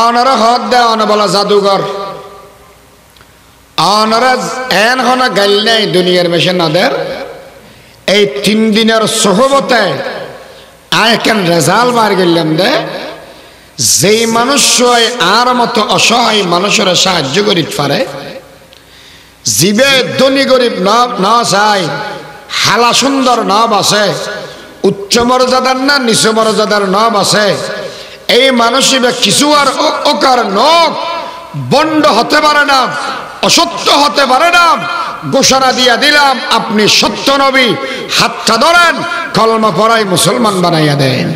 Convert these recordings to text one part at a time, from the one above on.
অনরা হদ দে অন বলা জাদুঘর অনরা এন হনা গাইল নাই দুনিয়ার বেশে নাদের এই 3 দিনের সোহবতে আয়কেন রেজাল্ট বার গেলাম দে যেই মানুষ আর মতো অসহায় মানুষের সাহায্য করিতে পারে জীবে ধনী গরিব না চাই হালা সুন্দর না বাসে উচ্চ মর্যাদার না নিচ মর্যাদার না বাসে এই মানুষই কিছু আর অকার নখ বন্ড হতে পারে না অসত্য হতে পারে না ঘোষণা দিয়া দিলাম আপনি সত্য নবী হাতটা ধরেন কলমা পড়াই মুসলমান বানাইয়া দেন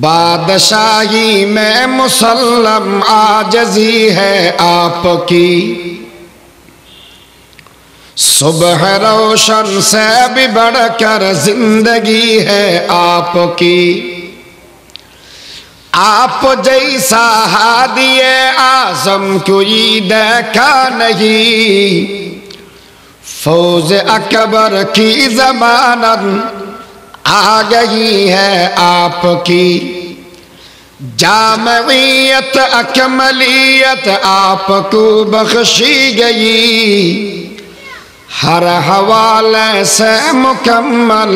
बादशाही में मुसल्लम आजजी है आपकी सुबह रोशन से भी बढ़कर जिंदगी है आपकी आप जैसा हादिए आज़म कोई देखा नहीं फौज अकबर की ज़मानत आ गई है आपकी जामइयत अकमलियत आपको बख्शी गई हर हवाले से मुकम्मल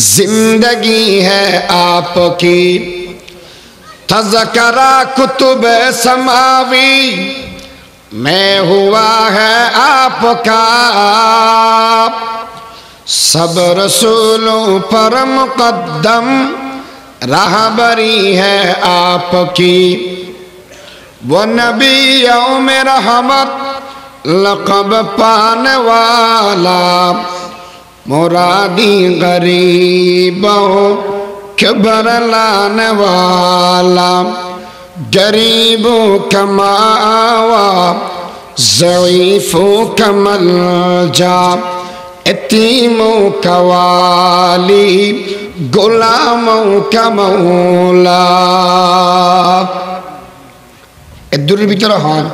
जिंदगी है आपकी तज़करा कुतुब समावी में हुआ है आपका सब रसूलों पर मुक़द्दम राहबरी है आपकी वो नबियों में रहमत लक़ब पाने वाला मुरादी गरीबों के बरलाने वाला गरीबों का मावा ज़ईफ़ों का मलजा यतीमों का वाली गुलामों का मौला एदुर भीतर हन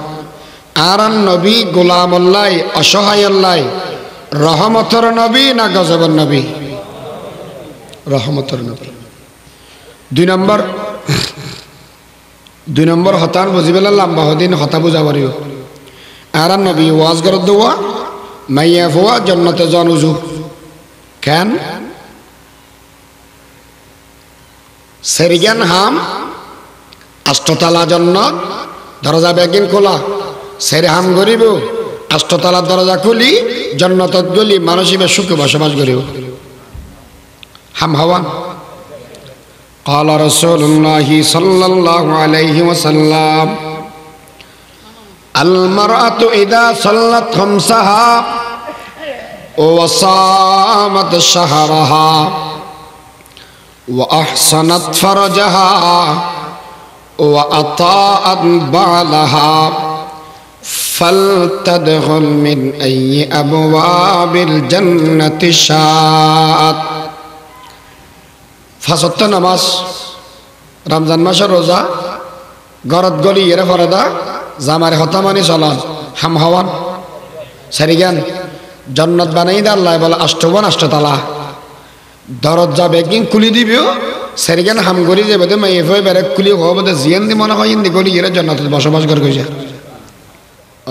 आरान नबी गुलाम अल्लाह असहाय अल्लाह रहमतर नबी ना गजबर नबी रहमतर नबी 2 नंबर हतान बुझिबेला लम्बा दिन हता बुझा पारियो आरान नबी वाज कर दुआ माइया फुआ जन्नते जान उजु केन सेरिगान हाम अष्टतला जन्नत दरजा बेगिन खोला सेरे हाम गरीब अष्टतला दरजा खुली जन्नतत गली मानसिबे सुखे बसबास करिब हाम हवा قال رسول الله صلى الله عليه وسلم المرأة إذا صلت خمسها وصامت شهرها وأحسنت فرجها وأطاعت بعلها فلتدخل من أي أبواب الجنة شاءت فصلت نماز رمضان মাসে রোজা গরত গলি এর ফরদা জামারে হতামানি চলন হাম হওয়ান সারিগান জন্নত বানাই দে আল্লাহ বলে অষ্টবন অষ্টতলা দরজা বেগিন খুলি দিবিও সারিগান হাম গরি যে বদে মাই এফ বেরে খুলি হবদে জিয়ান দি মনে হয় ইন্দি গলি এর জন্নত বসবাস কর কইছে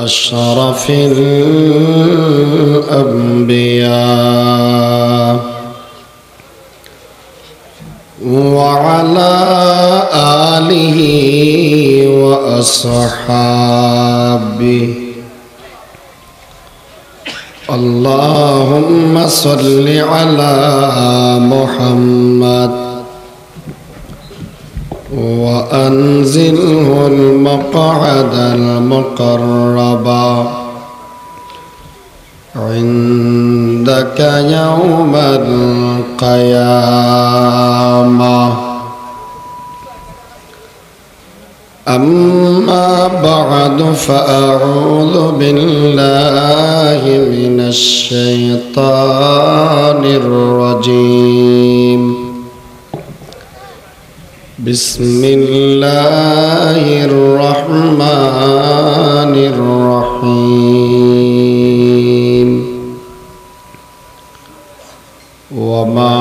আশরাফিল আম্বিয়া وعلى آله وأصحابه اللهم صل على محمد وأنزله المقعد المقرب عندك يوم القيامة أما بعد فأعوذ بالله من الشيطان الرجيم بسم الله الرحمن الرحيم وما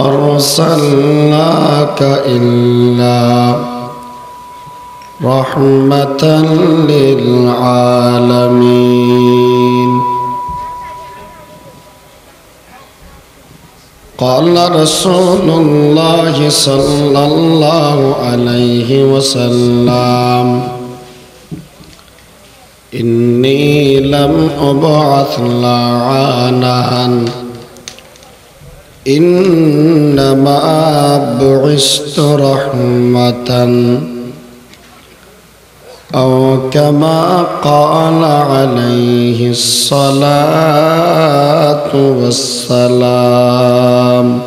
أرسلنا أرسلناك إلا رحمة للعالمين قال رسول الله صلى الله عليه وسلم إني لم أبعث لعانا إنما بعثت رحمة أو كما قال عليه الصلاة والسلام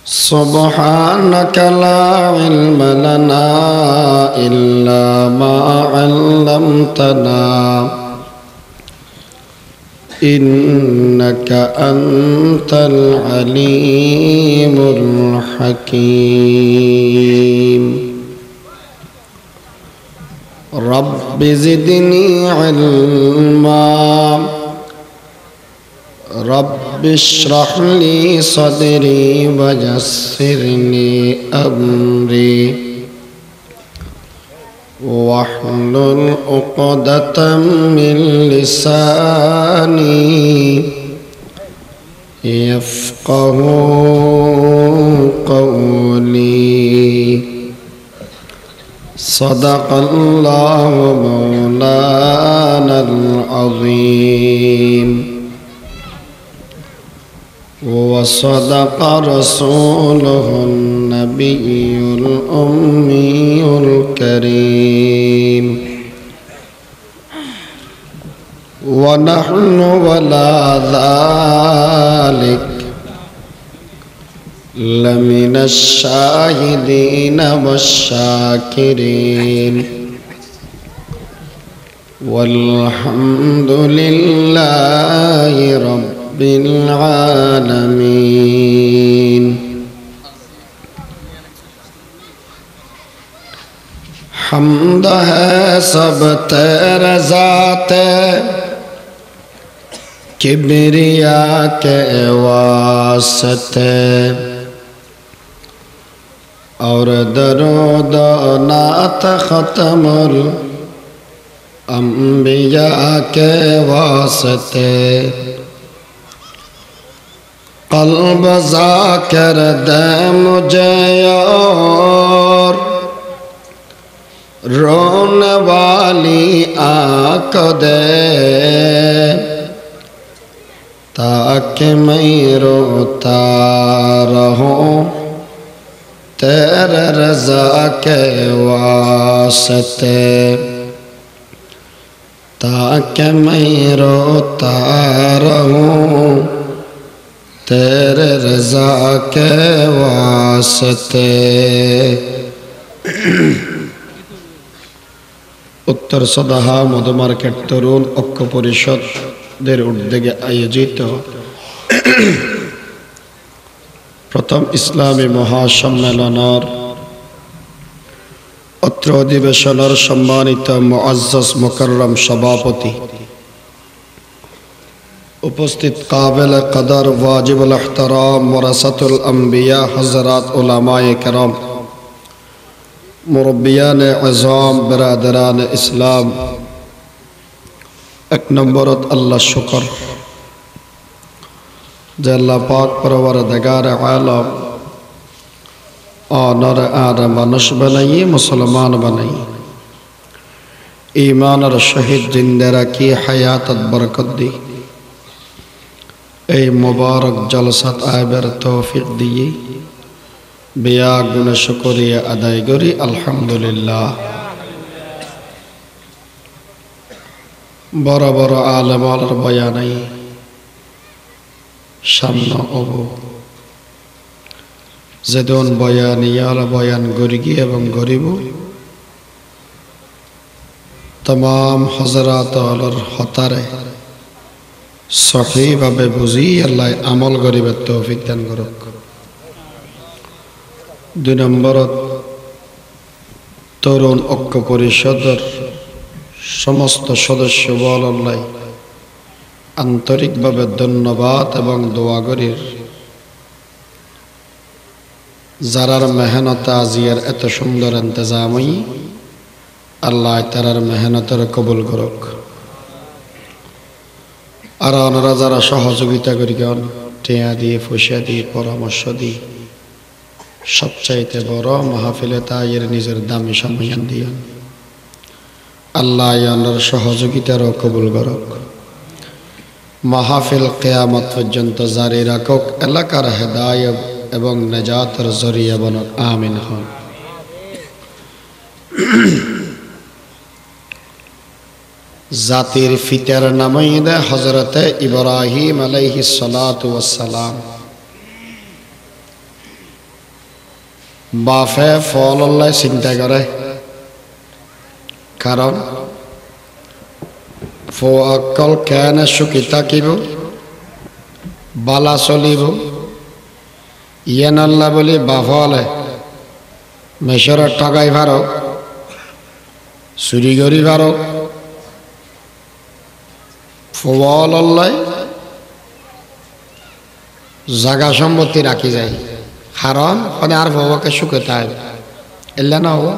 سبحانك لا علم لنا إلا ما علمتنا إنك أنت العليم الحكيم رب زدني علما رب اشرح لي صدري ويسر لي أمري واحلل عقدة من لساني يفقه قولي صدق الله مولانا العظيم وصدق رسوله النبي الأمي الكريم ونحن ولا ذلك لمن الشاهدين والشاكرين والحمد لله رب العالمين حمد ہے سب تیرے ذات کبریا کے واسطے اور درود و نعت ختم الانبیاء کے واسطے قلب ذاکر دے مجھے اور رونے والی آنکھ دے تاکہ میں روتا رہوں تیرے رضا کے واسطے تاکہ میں روتا رہوں تیرے رضا کے واسطے উত্তর সদাহা মধুমার্কেট তরুণ ঐক্য পরিষদের উদ্যোগে আয়োজিত প্রথম ইসলামী মহাসম্মেলনের অত্র অধিবেশনের সম্মানিত মুআজ্জাজ মুকাররম সভাপতি উপস্থিত কাবিল কদর ওয়াজিবুল ইহতিরাম ওয়ারাসাতুল আম্বিয়া হযরত উলামায়ে কেরাম মুরব্বিয়ান আযম বিরাদরান ইসলাম এক নম্বরত আল্লাহ শুকর যে আল্লাহ পাক পরওয়ারদিগার আলম নর আর মানুষ বানাইয়ে মুসলমান বানাইয়ে ঈমান আর শহীদ জিন্দা রাখি হায়াতত বরকত দি এই মুবারক জলসাত আইবার তৌফিক দিয়ে বিয়া গুণ শুকরিয়া আদায় করি আলহামদুলিল্লাহ বড় বড় আলেমার বয়ানাই সামনে অব যেদন বয়ান ইয়ার বয়ান গরিগি এবং গরিব तमाम हजरात हतारे सही भावे बुझी अल्लाह आमल करिबे तौफिक दान करक। दुई नम्बर तरुण ঐক্য परिषदर समस्त सदस्य बल आंतरिक भावे धन्यवाद एवं दोया करी যারার মেহনত আজিয়ার এত সুন্দর ইন্তজামই আল্লাহ তারার মেহনতের কবুল করুক। আর ওনারা যারা সহযোগিতা করিগন টেয়া দিয়ে পয়সা দিয়ে পরামর্শ দিয়ে সবচাইতে বড় মাহফিলে তাইয়ের নিজের দামি সম্মান দিয়েন আল্লাহ ওনার সহযোগিতারও কবুল করুক। মাহফিল কিয়ামত পর্যন্ত জারি রাখুক। এলাকার হেদায়েত এবং নাজাতের জরিয়া বনুক। আমিন হন। জাতির ফিতর নামাইদে হযরতে ইব্রাহিম আলাইহিস সালাতু ওয়াস সালাম বাফে ফলল্লাহ চিন্তা করে, কারণ ফোয়াক্কল কেন সুখী থাকিব বালা চলিব ইয়ান আল্লাহ বলি বাফলে মেশরের টাকাই ভারো চুরি করি ভারো ফোয়াল্লাহ জাগা সম্পত্তি রাখি যায়, কারণ মানে আর বাবাকে সুখে তাই এলে না হবো।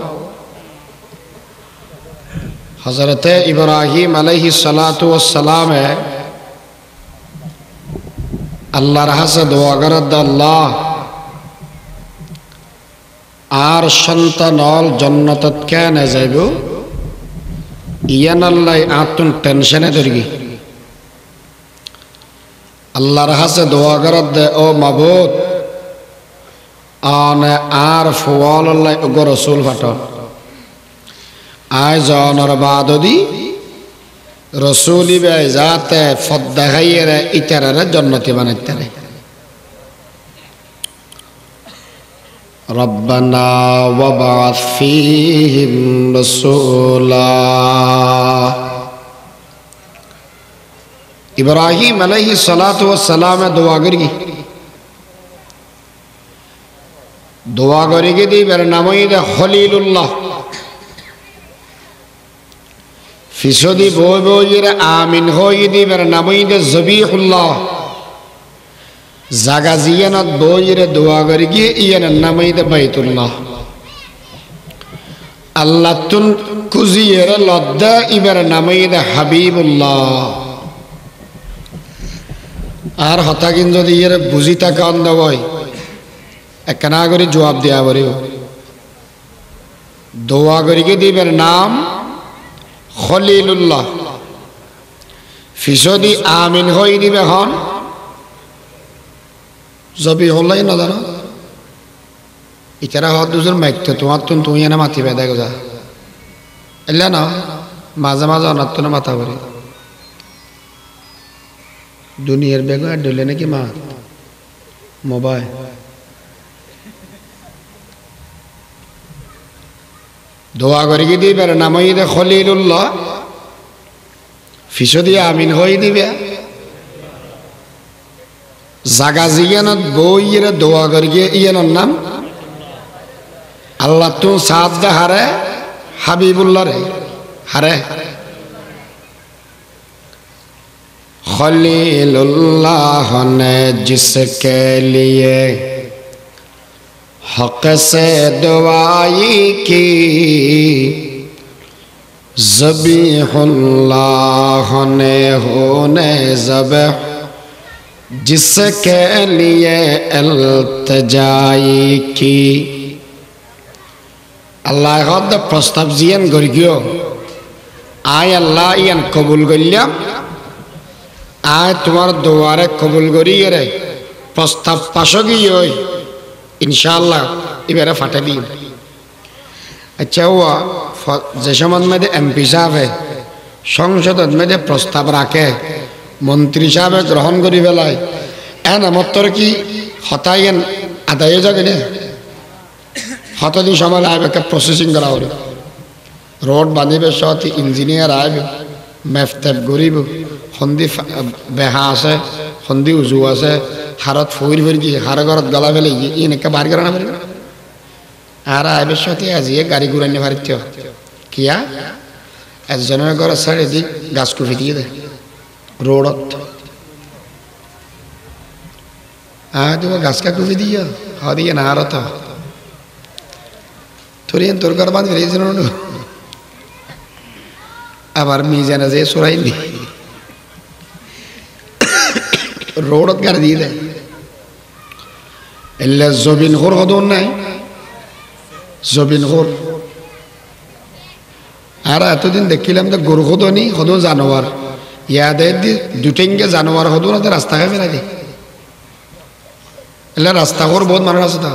হযরতে ইব্রাহিম আলাইহিস সালাতু ওয়াস সালামে আল্লাহর কাছে দোয়া করে, আল্লাহ আর সন্তানল জান্নাতত কেন যাইব ইয়ান আল্লাহ আতুন টেনশনে ধরগি। আল্লাহর কাছে দোয়া করে দে, ও মাবুদ আনে আর ফুয়াল্লাহ ওগো রাসূল ফাটো আয় জনের বাদদি রসুলি বে যাতে ফদ্দা খাইয়ে ইতারে জন্নতি বানাইতারে। রব্বানা ওয়াবা'আথ ফীহিম রাসূলা। ইব্রাহিম আলাইহিস সালাতু ওয়াস সালাম দোয়া করি দিবের নামই দে খলিলুল্লাহ। ফিসদি বই বইয়ের আমিন হই দিবের নামই দে জবিহুল্লাহ। জাগা জিয়ানত বইয়ের দোয়া করি গিয়ে ইয়ার নামই দে বাইতুল্লাহ। আল্লাহ তুন কুজিয়ের লদ্দা ইবের নামই দে হাবিবুল্লাহ। আর হতাকিন যদি ইয়ের বুঝি তাকে অন্ধ বই একনা করে জবাব দেওয়া পারিব। দোয়া করি গিয়ে দিবের নাম খলিলুল্লাহ। ফিসদি আমিন হই দিবে হন জবি হল্লাই না জানো ইতারা হত দুজন মাইকতে তোমার তুন তুই এনে মাতিবে দেখো যা এলে না মাঝে মাঝে অনার তুনে মাথা করি দুনিয়ার বেগ আর ডলে নাকি মা মোবাইল দোয়া করি কি দিবে নামই দে খলিলুল্লাহ। ফিসদি আমিন হই দিবে জাগা জিয়ানত বইয়ের দোয়া করি গিয়ে ইয়ানোর নাম আল্লাহ তু সাদ দে হারে হাবিবুল্লাহ রে হারে खलीलुल्लाह ने जिसके लिए हक से दुआई की ज़बीहुल्लाह ने होने ज़बह जिसके लिए इल्तिजाई की। अल्लाह खुद प्रस्ताव जियन गरगियो आय अल्लाह यान कबूल गल्यम आय तुम्हार दोबारे कबूल करी रे प्रस्ताव पाशो गई इंशाल्लाह इबेरे फाटे दी। अच्छा हुआ जैसमन में एमपी साहब है संसद में प्रस्ताव रखे मंत्री साहब ग्रहण करी पेलाय एन मतर की हतायन आदाय जागे ने हतदिन समय आए प्रसेसिंग करा रोड बांधिबे सत इंजिनियर आए मेफतेब गरीब सन्धि बेहा আছে सन्धि उजू আছে हारत ফুইর ফুইর কি হার ঘরত গলা ফেলে এনেকে বাড়ি করা না পারি আর আইবে সাথে আজিয়ে গাড়ি ঘুরাইনে পারিত কিয়া একজনের ঘর সাইডে দি গাছ কুফি দিয়ে দে রোডত তুমি গাছ কা কুফি দিয়া হ দিয়ে না আর তো তোর ঘর বাঁধ ফিরেছিল আবার মিজানে যে সরাইনি রোডত গাড়ি দিয়ে দেয় এলে জবিন খোর হদন নাই জবিন খোর আর এতদিন দেখিলাম যে গরু হদনি হদ জানোয়ার ইয়াদের দুটেঙ্গে জানোয়ার হদন রাস্তা খাই ফেলাই দি এলে রাস্তা খোর বহুত মানুষ আছে তা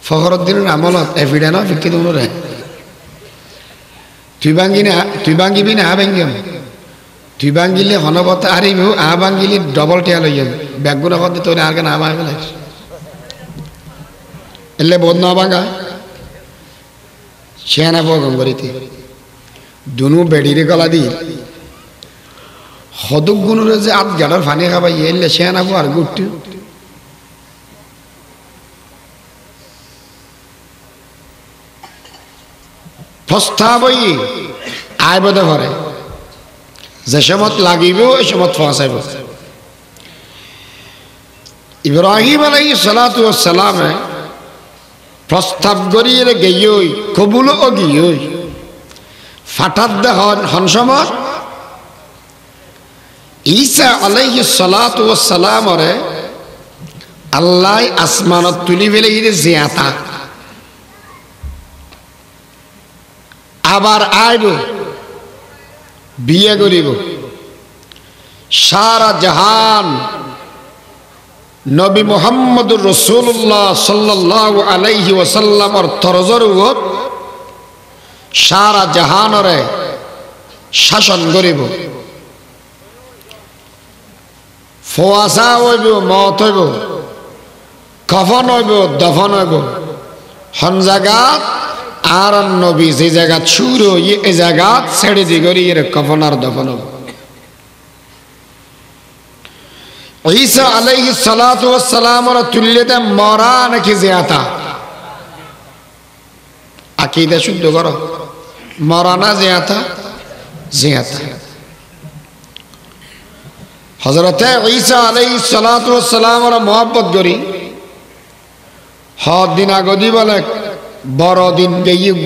ফখরুদ্দিনের আমলত এফিডে না ফিকি দুনুরে তুই ভাঙ্গিবি না ভাঙ্গিম তুই ভাঙ্গিলে হনবতে হারিবি ভাঙ্গিলি ডবল টিয়া লই যাবি ব্যাগুন হতে তোর আর না ভাঙে ফেলাই এলে বহুত না ভাঙা সেনা গঙ্গরিতে দুনু বেড়িরে গলা দি হদুক গুনুরে যে আধ গাড়ার ফানি খাবাই এলে সেনা আর গুট্টু প্রস্তাবই আইবদে ঘরে যে সমত লাগিব ওই সমত ফসাইব ইব্রাহিম আলাইহিস সালাতু ওয়াস সালামে প্রস্তাব গড়িয়ে গেইই কবুল ও গিয়েই ফাটাত দেহন হনসমত ঈসা আলাইহিস সালাতু ওয়াস সালাম রে আল্লাহ আসমানত তুলি ফেলে ইরে জিয়াতা আবার আইব বিয়ে করিব সারা জাহান নবী মুহাম্মদুর রাসূলুল্লাহ সাল্লাল্লাহু আলাইহি ওয়াসাল্লামর তরজরুত সারা জাহানরে শাসন করিব ফওয়াসা হইব মত হইব কফন হইব দফন হইব হন জায়গাত আর নবী যে জায়গা ছুর এই জায়গা ছেড়ে দি করি এর কফন আর দফন হইব ঈসা আলাইহিস সালাতু ওয়াস সালামের তুল্যতে মরা নাকি জিয়াতা আকীদা শুদ্ধ করো মরা না জিয়াতা জিয়াতা হযরতে ঈসা আলাইহিস সালাতু ওয়াস সালামের মহব্বত করি হদ দিন আগদি বলে বড় দিন গেইব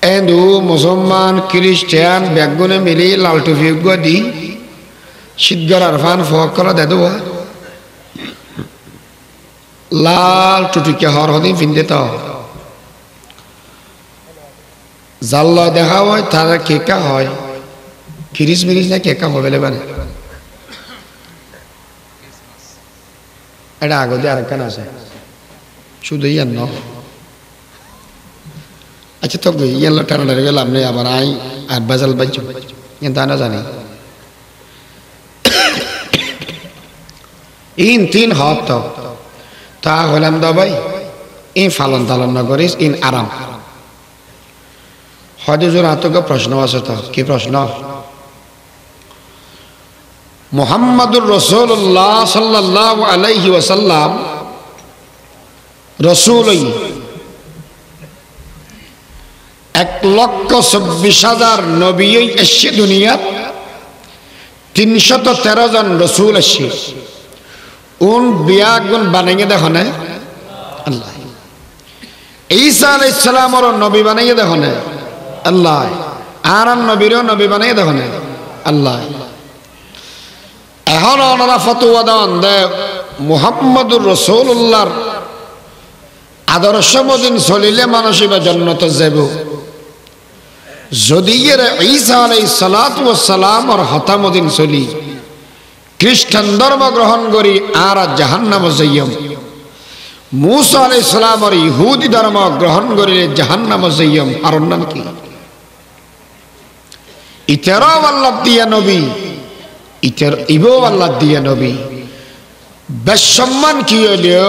হিন্দু মুসলমান খ্রিস্টান বেগুনে মিলি লাল টুপি দি শীতগর আরফান ফকরা দেদো লাল টুটিকে হর হদি ফিন্দে তো জাল্লা দেখা হয় তারা কেকা হয় খিরিস মিরিস না কেকা হবে মানে এটা আগতে আরেকখান আছে শুধু ইয়ান ন আচ্ছা তো ইয়ান টানা গেলাম নেই আবার আই আর বাজাল বাজ্য ইয়ান তা না জানি ইন তিন হত তো তা হলাম দা ভাই ইন ফালন তালন না করিস ইন আরাম হজুর আতকে প্রশ্ন আছে তো কি প্রশ্ন মুহাম্মাদুর রাসূলুল্লাহ সাল্লাল্লাহু আলাইহি ওয়াসাল্লাম রাসূলই 1,24,000 নবী এসে দুনিয়াত 313 জন রাসূল এসে উন বিয়াগুন বানাইয়ে দেখো না আল্লাহ ঈসা আলাইহিস সালামর নবী বানাইয়ে দেখো না আল্লাহ আর নবীরও নবী বানাইয়ে দেখো না আল্লাহ এখন ওনারা ফতোয়া দেন দে মুহাম্মদুর রাসূলুল্লাহর আদর্শ মদিন চলিলে মানুষ এবার জান্নাত যাব যদি এর ঈসা আলাইহিস সালাতু ওয়াস সালামর হতা মদিন চলি খ্রিস্টান ধর্ম গ্রহণ করি আর জাহান্নামে যাইম মূসা আলাইহিস সালামর ইহুদি ধর্ম গ্রহণ করিলে জাহান্নামে যাইম আর নাম কি ইতারা আল্লাহ দিয়া নবী ইতার ইবো আল্লাহ দিয়া নবী বেসম্মান কি হইলো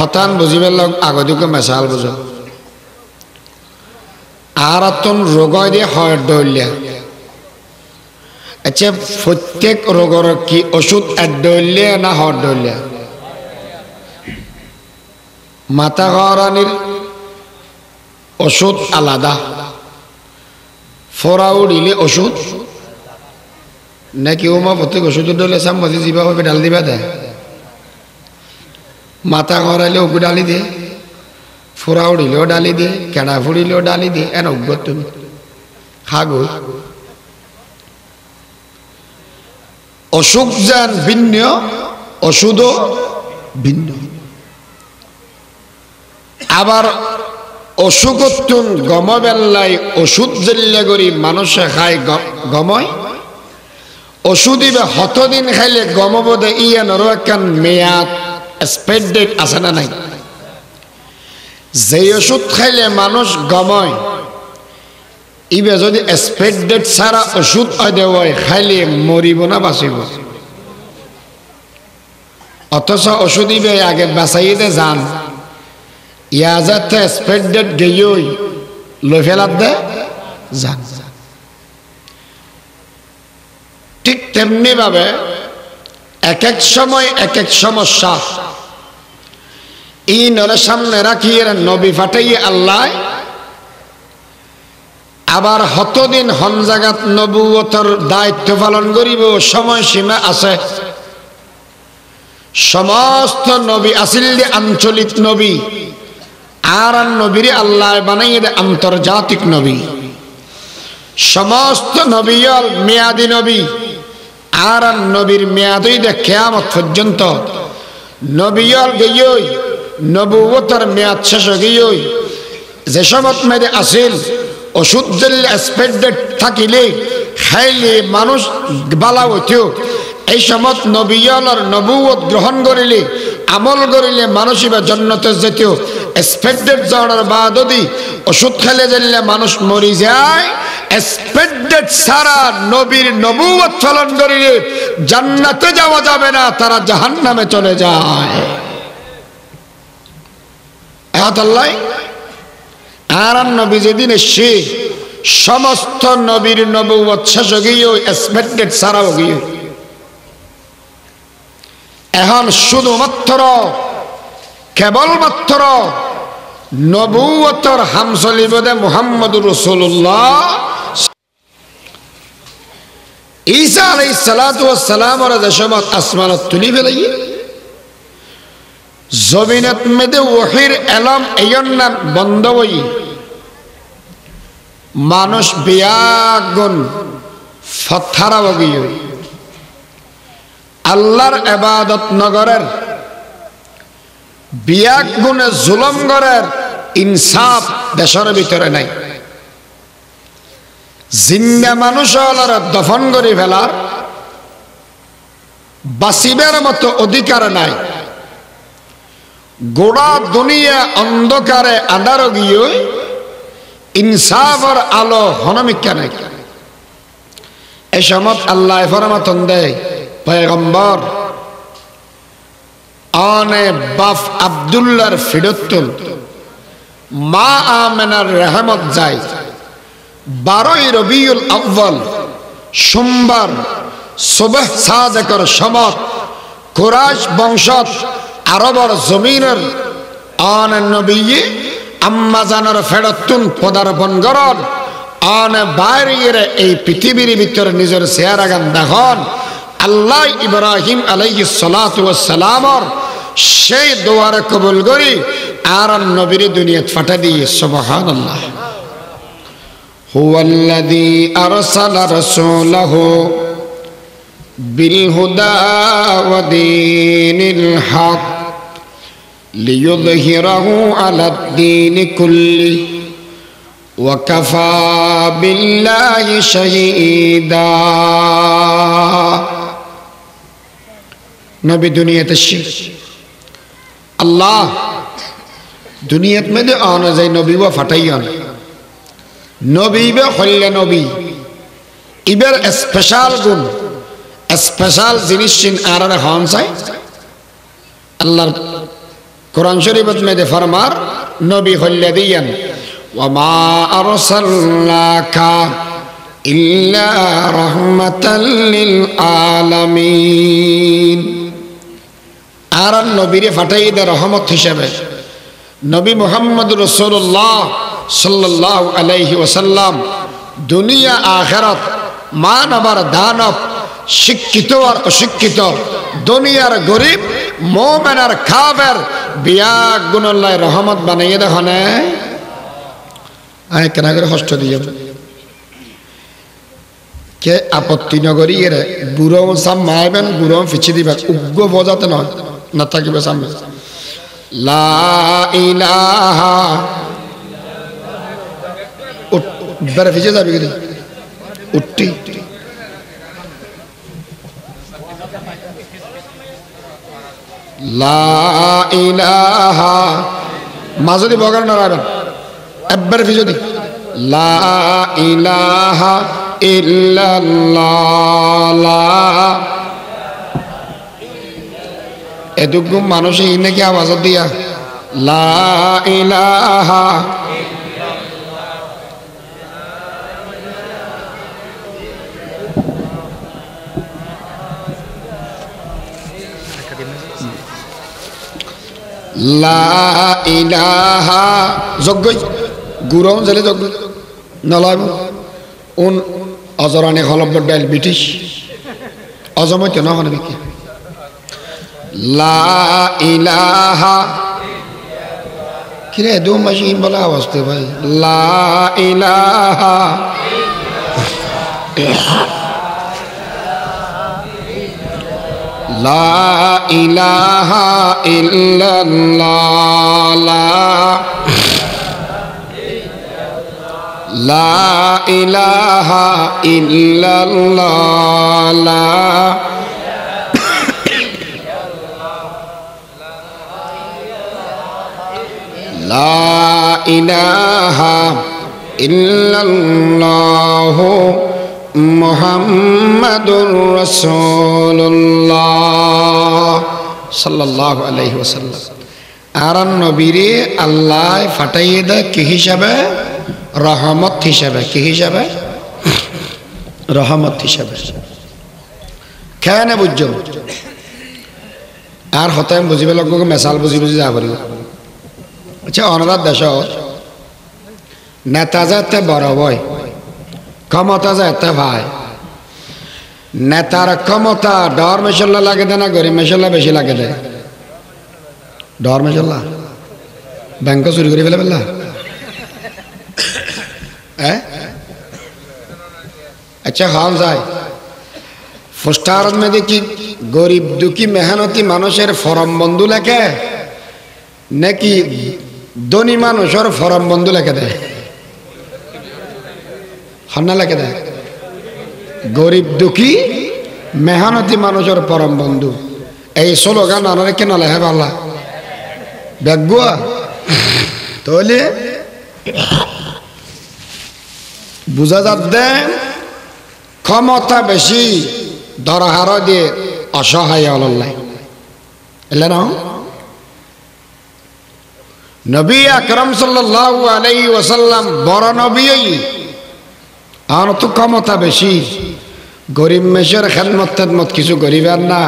হতান বুঝিবার লোক আগদিকে মেশাল বুঝো আর তুন রোগ দিয়ে হয় ডলিয়া আচ্ছা প্রত্যেক রোগের কি ওষুধ ডলিয়া না হর ডলিয়া মাথা গরানির ওষুধ আলাদা ফোরা উড়িলে ওষুধ নাকি ওমা প্রত্যেক ওষুধ ডলে চামচি জিবা হবে ডাল দিবা দেয়, মাথা ঘরাইলে ওগু ডালি দিয়ে, ফোড়া উড়িলেও ডালি দিয়ে, কেড়া ফুড়িলেও ডালি দিয়ে, এন অজ্ঞ তুমি খাগো। অসুখ যেন ভিন্ন, ওষুধও ভিন্ন। আবার অসুখতুন গমবেল্লাই ওষুধ জেল্লা করি মানুষে খায় গময়, ওষুধিবে হতদিন খাইলে গমবোধে ইয়ে নর একখান মেয়াদ এক্সপায়ার ডেট আছে না নাই? যে ওষুধ খাইলে মানুষ গময়, ইবে যদি এক্সপায়ার ডেট ছাড়া ওষুধ দেওয়ায় খাইলে মরিব না বাঁচিব? অথচ ওষুধ ইবে আগে বাঁচাইতে যান, ইয়া যাতে এক্সপায়ার ডেট গেই লই ফেলাত দে যান। ঠিক তেমনি ভাবে এক এক সময় এক এক সমস্যা ই নরে সামনে রাখিয়ে নবী ফাটাইয়ে আল্লাহ আবার হতদিন হন জাগাত নবুয়তর দায়িত্ব পালন করিব, সময় সীমা আছে। সমস্ত নবী আসিল আঞ্চলিক নবী, আর নবীর আল্লাহ বানাইয়ে দে আন্তর্জাতিক নবী। সমস্ত নবী মেয়াদি নবী, আর নবীর মেয়াদই দে কিয়ামত পর্যন্ত। নবীল গেই নবুয়তর মেয়াদ শেষ গেই, যে সমত মেয়েদে আসিল ওষুধ দিলে এক্সপায়ার ডেট থাকিলে খাইলে মানুষ বালা হইতেও, এই সমত নবীলর নবুয়ত গ্রহণ করিলে আমল করিলে মানুষ এবার জন্নতে যেতেও। এক্সপায়ার ডেট যাওয়ার বাদ যদি ওষুধ খেলে দিলে মানুষ মরি যায়, এক্সপায়ার ডেট ছাড়া নবীর নবুয়ত পালন করিলে জান্নাতে যাওয়া যাবে না, তারা জাহান্নামে চলে যায়। আল্লাহ আর নবী যেদিন এসে সমস্ত নবীর নবুয়ত শেষ গিয়েও এক্সপায়ার ডেট ছাড়াও গিয়ে, এখন শুধুমাত্র কেবলমাত্র নবুয়তর হাম চলিব দে মুহাম্মদুর রাসূলুল্লাহ। ঈসা আলাইহিস সালাতু ওয়াস সালামের যে সমত আসমানত তুলি ফেলাই, জমিনত মেদে ওহির এলম এইনা বন্ধ হই, মানুষ বিয়াগুন ফথারা বগিয়ে আল্লাহর ইবাদত নগরের বিয়াক গুণে জুলম গরের ইনসাফ দেশের ভিতরে নাই। জিন্দা মানুষ দফন করে ফেলার বাঁচিবার মতো অধিকার নাই। গোড়া দুনিয়া অন্ধকারে আন্ধার গিয়ে ইনসাফের আলো হনমিকা নাই। এই সমত আল্লাহ ফরমাতন দেয় পয়গম্বর আনে বাফ আব্দুল্লাহর ফিরতুল মা আমেনার রহমত যায় 12 রবিউল আউয়াল সোমবার সুবহ সাদেকর সমত কুরাইশ বংশত আরবর জমিনের আন নবী আম্মা জানার ফেরতুন পদার্পণ করন। আন বাইরের এই পৃথিবীর ভিতরে নিজের চেহারা গান দেখুন। আল্লাহ ইব্রাহিম আলাইহিস সালাতু ওয়াস সালামর সেই দোয়ার কবুল করি আর নবীর দুনিয়াত ফাটা দিয়ে সুবহানাল্লাহ। হুয়াল্লাযী আরসালা রাসূলাহু বিল হুদা ওয়া দীনিল হক লিইয়ুযহিরাহু আলাদ দীনি কুল্লি ওয়া কাফা বিল্লাহি শাহীদা। নবী দুনিয়াতে আল্লাহ দুনিয়াত মধ্যে আনা যায় নবী বা ফাটাইয়ান নবী বে হইলে নবী ইবের স্পেশাল গুণ স্পেশাল জিনিস চিন আর হন চাই। আল্লাহর কোরআন শরীফত মধ্যে ফরমার নবী হইলে দিয়ান ওয়া মা আরসালনাকা ইল্লা রাহমাতাল লিল আলামিন। আর নবীরে ফাটাই দে রহমত হিসেবে। নবী মুহাম্মদ রাসূলুল্লাহ সাল্লাল্লাহু আলাইহি ওয়াসাল্লাম দুনিয়া আখিরাত মানবর দানব শিক্ষিত আর অশিক্ষিত, দুনিয়ার গরিব, মুমিন আর কাফের, বিয়া গুণল্লাহ রহমত বানাইয়ে দেখো না। আয় কেন করে কষ্ট দিয়ে কে আপত্তি নগরী এরে গুরু সাম মাইবেন, গুরু ফিচি দিবেন, উগ্র বোঝাতে নয় না থাকিবে সামনে। লা ইলাহা বেড়ে ফিচে যাবি কিন্তু উঠটি লা ইলাহা মাজদি বগার নারাবেন একবার ফিচে দি লা ইলাহা ইল্লাল্লাহ। এটুকু মানুষ নাকি আওয়াজ দিয়া লা ইলাহা লা ইলাহা যজ্ঞ গুরম জেলে যজ্ঞ নলাম উন অজরানি হলব্য ডাইল ব্রিটিশ অজমত নহন নাকি লা ইলাহা কিরে দু মাসিন বলা আওয়াজতে ভাই লা ইলাহা লা ইলাহা ইল্লাল্লাহ লা ইলাহা ইল্লাল্লাহ লা ইলাহা ইল্লাল্লাহ মুহাম্মাদুর রাসূলুল্লাহ সাল্লাল্লাহু আলাইহি ওয়াসাল্লাম। আর নবীরে আল্লাহ ফাটাইয়ে দেয় কি হিসাবে? রহমত হিসাবে। কি হিসাবে? রহমত হিসাবে। কেন বুঝছো? আর হতাম বুঝিবে লোক মেসাল বুঝি বুঝি যা পারিব। আচ্ছা অনারার দেশ নেতা যাতে বড় বয়, ক্ষমতা যাতে ভাই, নেতার ক্ষমতা ডর মেশাল্লা লাগে দেয় না গরিব মেশাল্লা বেশি লাগে দেয়? ডর মেশাল্লা ব্যাংক চুরি করে ফেলে ফেললা। আচ্ছা হন যায় পোস্টার মে দেখি গরিব দুঃখী মেহনতি মানুষের ফরম বন্ধু লেখে নাকি ধনী মানুষের ফরম বন্ধু লেখে দেয়? হন্না লেখে দেয় গরিব দুঃখী মেহনতি মানুষের পরম বন্ধু। এই স্লোগান আনারে কেন লেখে পাল্লা বেগুয়া তাহলে বুঝা যাচ্ছে ক্ষমতা বেশি দরহার দিয়ে অসহায় অল্লাহ এলে না। নবী আকরাম সাল্লাল্লাহু আলাইহি ওয়াসাল্লাম বড় নবী, আর তো ক্ষমতা বেশি, গরিব মেশের খেদমত তেদমত কিছু গরিবের না।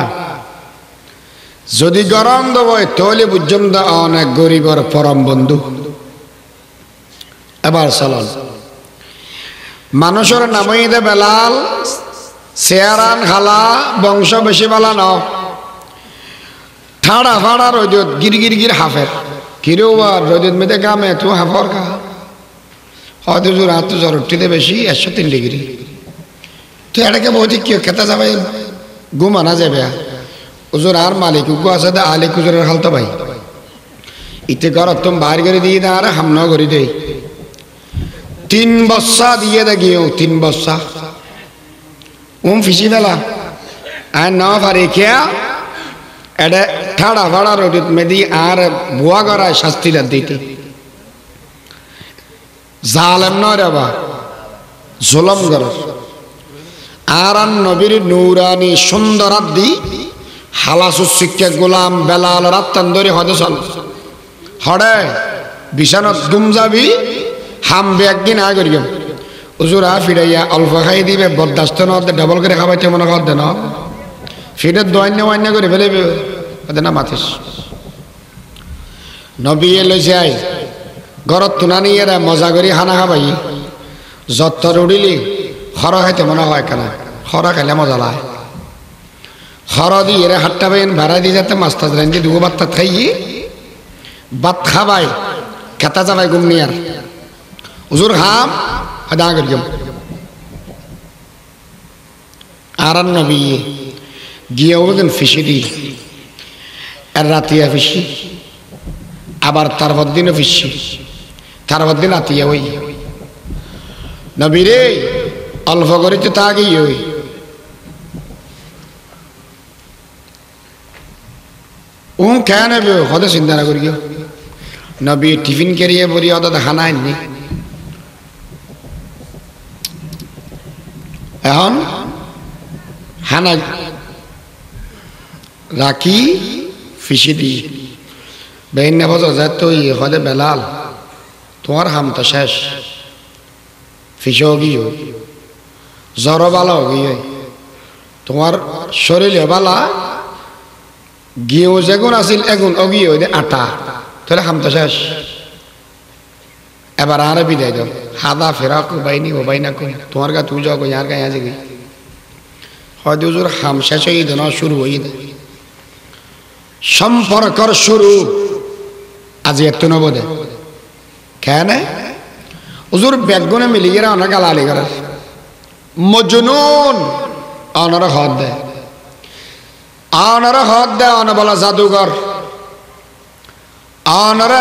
যদি গরম দেবই তাহলে বুঝলাম দা অনেক গরিবের পরম বন্ধু। এবার চলন মানুষের নামই দে বেলাল, চেয়ারান খালা বংশ বেশি বেলা ন ঠাড়া ফাড়া রোদ গির গির গির হাফের কিরেও রোদ মেয়েদের গ্রামে একটু হাফর খা হয়তো জোর হাত জ্বর উঠিতে বেশি 103 ডিগ্রি। তো এটাকে বলছি কি খেতে যাবে ঘুম আনা যাবে ওজোর আর মালিক উগু আছে দে আলিক হুজুরের হালতো ভাই ইতে ঘর তুম বাহার করে দিয়ে দে আর হামনাও করে দেই 3 বস্তা দিয়ে দে গিয়েও 3 বস্তা ফিসি ফেলা আর না পারে খেয়া এটা ঠাড়া ফাড়া রোদ মেদি আর বুয়া করায় শাস্তিটা দিতে জালেম নয় রে বা জুলম করে। আর নবীর নূরানি সুন্দরাত দি হালাসু শিক্ষা গোলাম বেলাল রাত্তান ধরে হদে চল হড়ে বিছানত গুম যাবি হামবে একদিন আয় করি উজুরা ফিরাইয়া অল্প খাই দিবে বরদাস্ত নদে ডবল করে খাবাইতে মনে কর দে না ফিরে দোয়ান্য ওয়ান্য করে ফেলেবে না মাথিস নবী এলো যাই ঘরত তুনা নিয়ে মজা করি খানা খাবাই যত উড়িলি খরা খাইতে মনে হয় কেন খরা খাইলে মজা লাগে হরদি এর হাট্টা বাইন ভাড়া দিয়ে যাতে মাস্তাজ রান্ধি দুগো ভাত খাইয়ে ভাত খাবাই খেতা যাবাই গুমনি আর হুজুর হাম আদা করিম আর নবী গিয়েও গেন ফিসি দি আর রাতিয়া ফিসি আবার তারপর দিনও ফিসি তারপর দিন রাতিয়া ওই নবী রে অল্প করে তো তা গিয়ে ওই ও কেন হদে চিন্তা না করি নবী টিফিন কেরিয়ে বলি অত খানা আননি এখন হানা রাখি ফিসি দি বেইন নেব যায় তো হদে বেলাল তোমার হাম তো শেষ ফিসে গিয়ে জ্বর বালা গিয়ে তোমার শরীরে বালা গিয়েও যেগুন আসিল এগুন অগিয়ে ওই আটা তাহলে হাম তো শেষ এবার আর বিদায় দাও হাদা ফেরা বাইনি ও বাইনা কো তোমার গা তুই যাও ইয়ার গায়ে আছে কি হয়তো হুজুর হাম শেষ হয়ে দেন শুরু হয়ে দেয় সম্পর্কর শুরু আজ এত নবদে কেন হুজুর বেগুনে মিলিয়ে অনেক গালালি করে মজনুন অনার হদ দেয় আনারা হদ দেয় অনা বলা জাদুঘর আনারা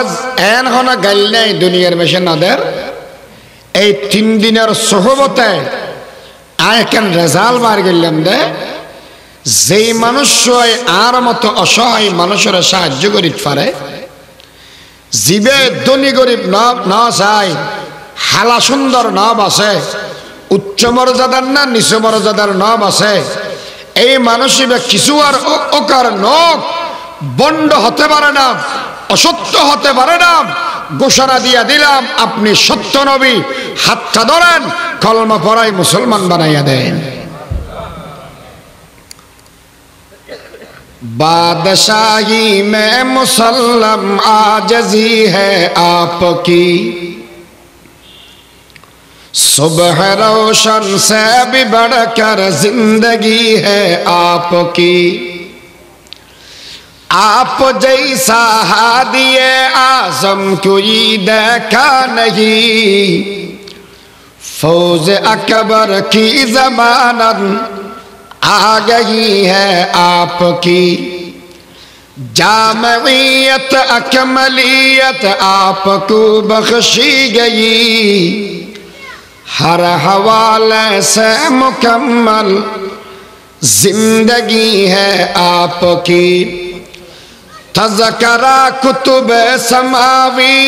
এন হনা গাইল নেই দুনিয়ার বেশে নদের এই 3 দিনের সোহবতে আয় কেন রেজাল বার গেলাম দে যেই মানুষ আর মতো অসহায় মানুষের সাহায্য করিতে পারে জীবে ধনী গরিব না চায় হালা সুন্দর না বাসে উচ্চ মর্যাদার না নিচ মর্যাদার না বাসে এই মানুষের কিছু আর অকার নক বন্ড হতে পারে না অসত্য হতে পারে না ঘোষণা দিয়া দিলাম আপনি সত্য নবী হাতটা ধরেন কলমা পড়াই মুসলমান বানাইয়া দেন बादशाही में मुसल्लम आजजी है आपकी सुबह रोशन से भी बढ़कर जिंदगी है आपकी आप जैसा हादिए आजम कोई देखा नहीं फौज अकबर की जमानत आ गई है आपकी जामइयत अकमलियत आपको बख्शी गई हर हवाले से मुकम्मल जिंदगी है आपकी तज़करा कुतुब समावी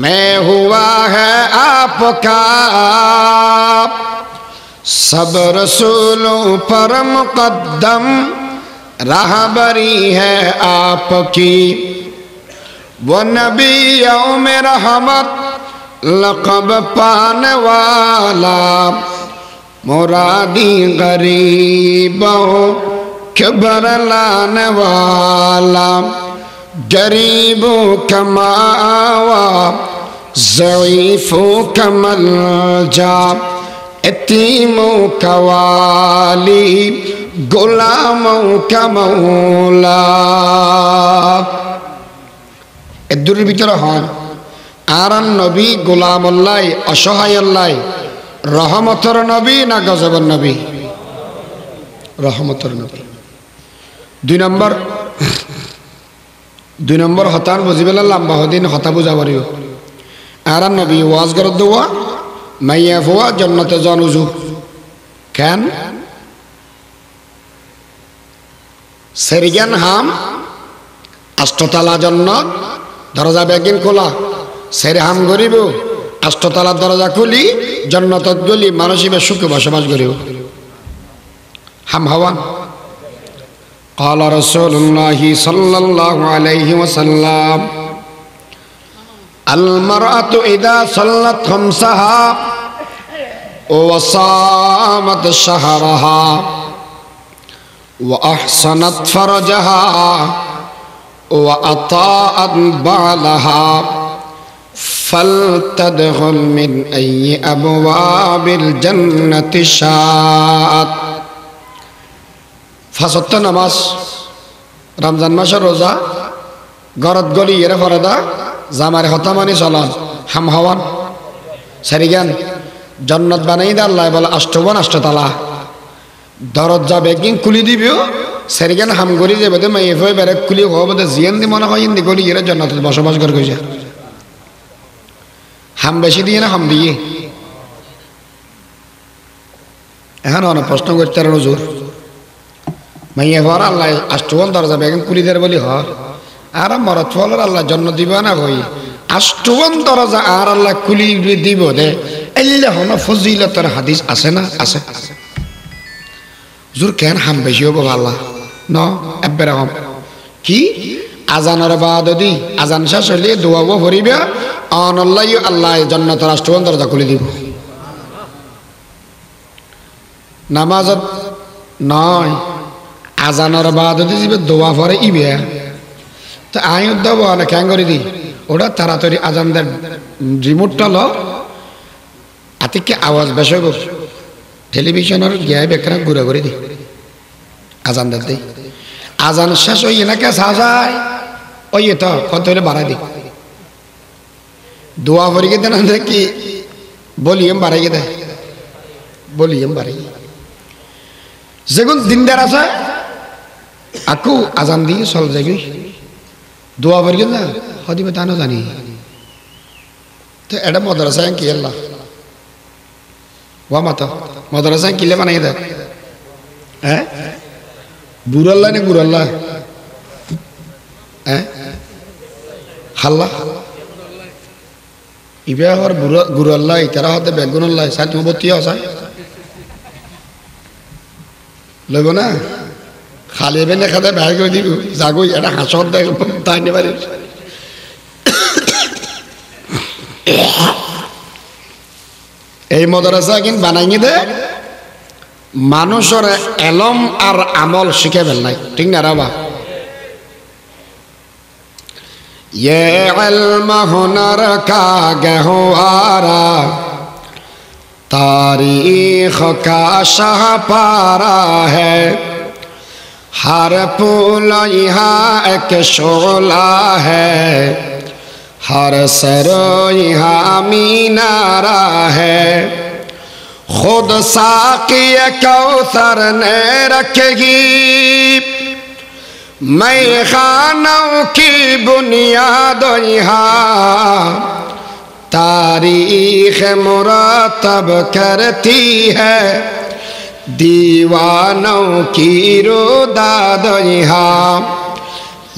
में हुआ है आपका सब रसूलों पर मुक़द्दम राहबरी है आपकी वो नबियों में रहमत लक़ब पाने वाला मुरादी गरीबों के बरलाने वाला गरीबों का मावा ज़ईफ़ों का मलजा यतीमों का वाली गुलामों का मौला এদুর ভিতরে হন আরান নবী গোলাম আল্লাহ অসহায় আল্লাহ রহমতের নবী না গজবের নবী রহমতের নবী দুই নম্বর হতান বুঝিবেলা লম্বা হদিন হতা বুঝা পারিব আরান নবী ওয়াজ করে দেওয়া মাইয়া ফুয়া জন্নতে জনুজু কেন সেরিগান হাম আষ্টতলা জন্নত দরজা বেগিন খোলা সেরে হাম গরিব আষ্টতলার দরজা খুলি জন্নতত গলি মানসিবে সুখে বসবাস করিব হাম হওয়ান قال رسول الله صلى الله عليه وسلم المرأة إذا صلت خمسها وصامت شهرها وأحسنت فرجها وأطاعت بعلها فلتدخل من أي أبواب الجنة شاءت ফাঁসত্ব নামাজ রমজান মাসের রোজা গরত গলি এরা ফরদা জামার হতামানি চলন হাম হওয়ান সারিগান জন্নত বানাই দে আল্লাহ বলে অষ্টবন অষ্টতলা দরজা বেগিং খুলি দিবিও সারিগান হাম গড়ি যে বোধে মাই এফে বেড়ে খুলি হওয়া বোধে জিয়ান দি মনে হয় ইন্দি গলি এরা জন্নত বসবাস করে গেছে হাম বেশি দিয়ে না হাম দিয়ে এখন অনেক প্রশ্ন করতে আর নজর মাইয়া হওয়ার আল্লাহ আষ্টবন দরজা বেগিং খুলি দেয় বলি হর আর মরত ফলের আল্লাহ জন্ম দিব না কই আষ্টবন দরজা আর আল্লাহ খুলি দিব দে এল্লে হন ফজিলতের হাদিস আছে না আছে জোর কেন হাম বেশি হবো আল্লাহ ন এবার হম কি আজানের বাদ দি আজান শেষ হলে দোয়াবো ভরিবে অন আল্লাহ আল্লাহ জন্নতের আষ্টবন দরজা খুলি দিব নামাজত নয় আজানের বাদ দি যাবে দোয়া ভরে ইবে তো আইন দেব না ক্যাং করে দি ওটা তাড়াতাড়ি আজানদের রিমোটটা লো আতিকে আওয়াজ বেশি হোক টেলিভিশনের গিয়ে বেকরা ঘুরে ঘুরে দি আজানদের দিই আজান শেষ ওই এনাকে সাজায় ওই তো কত হলে বাড়াই দি দোয়া ভরিকে দেন কি বলিয়াম বাড়াইকে দেয় বলিয়াম বাড়াই যেগুন দিনদার আছে আকু আজান দিয়ে চল যাবি দোয়া ভরিকে না হদিবে তা না জানি তো এটা মদ্রাসায় কি আল্লাহ ওয়া মাতা মদ্রাসায় কিলে বানাই দেয় হ্যাঁ বুড়াল্লাহ না গুড়াল্লাহ হ্যাঁ হাল্লা ইবে হর গুড়াল্লাহ ইতারা হতে বেগুনাল্লাহ সাই তুমি বত্তি হসাই লইব না খালি এবে না খাতে ব্যয় করে দিব জাগই এটা হাসর দেখ তাই নেবারে এই মাদ্রাসা কিন বানাই দে মানুষের এলম আর আমল শিখে ফেললাই ঠিক না রাবা ये इल्म हुनर का गहवारा तारीख का शाहपारा है हर फूल यहाँ एक शोला है हर सरो यहाँ मीनारा है खुद साकी कौसर ने रखेगी मैं खानों की बुनियाद यहाँ तारीख मुरतब करती है दीवानों की रुदाद यहाँ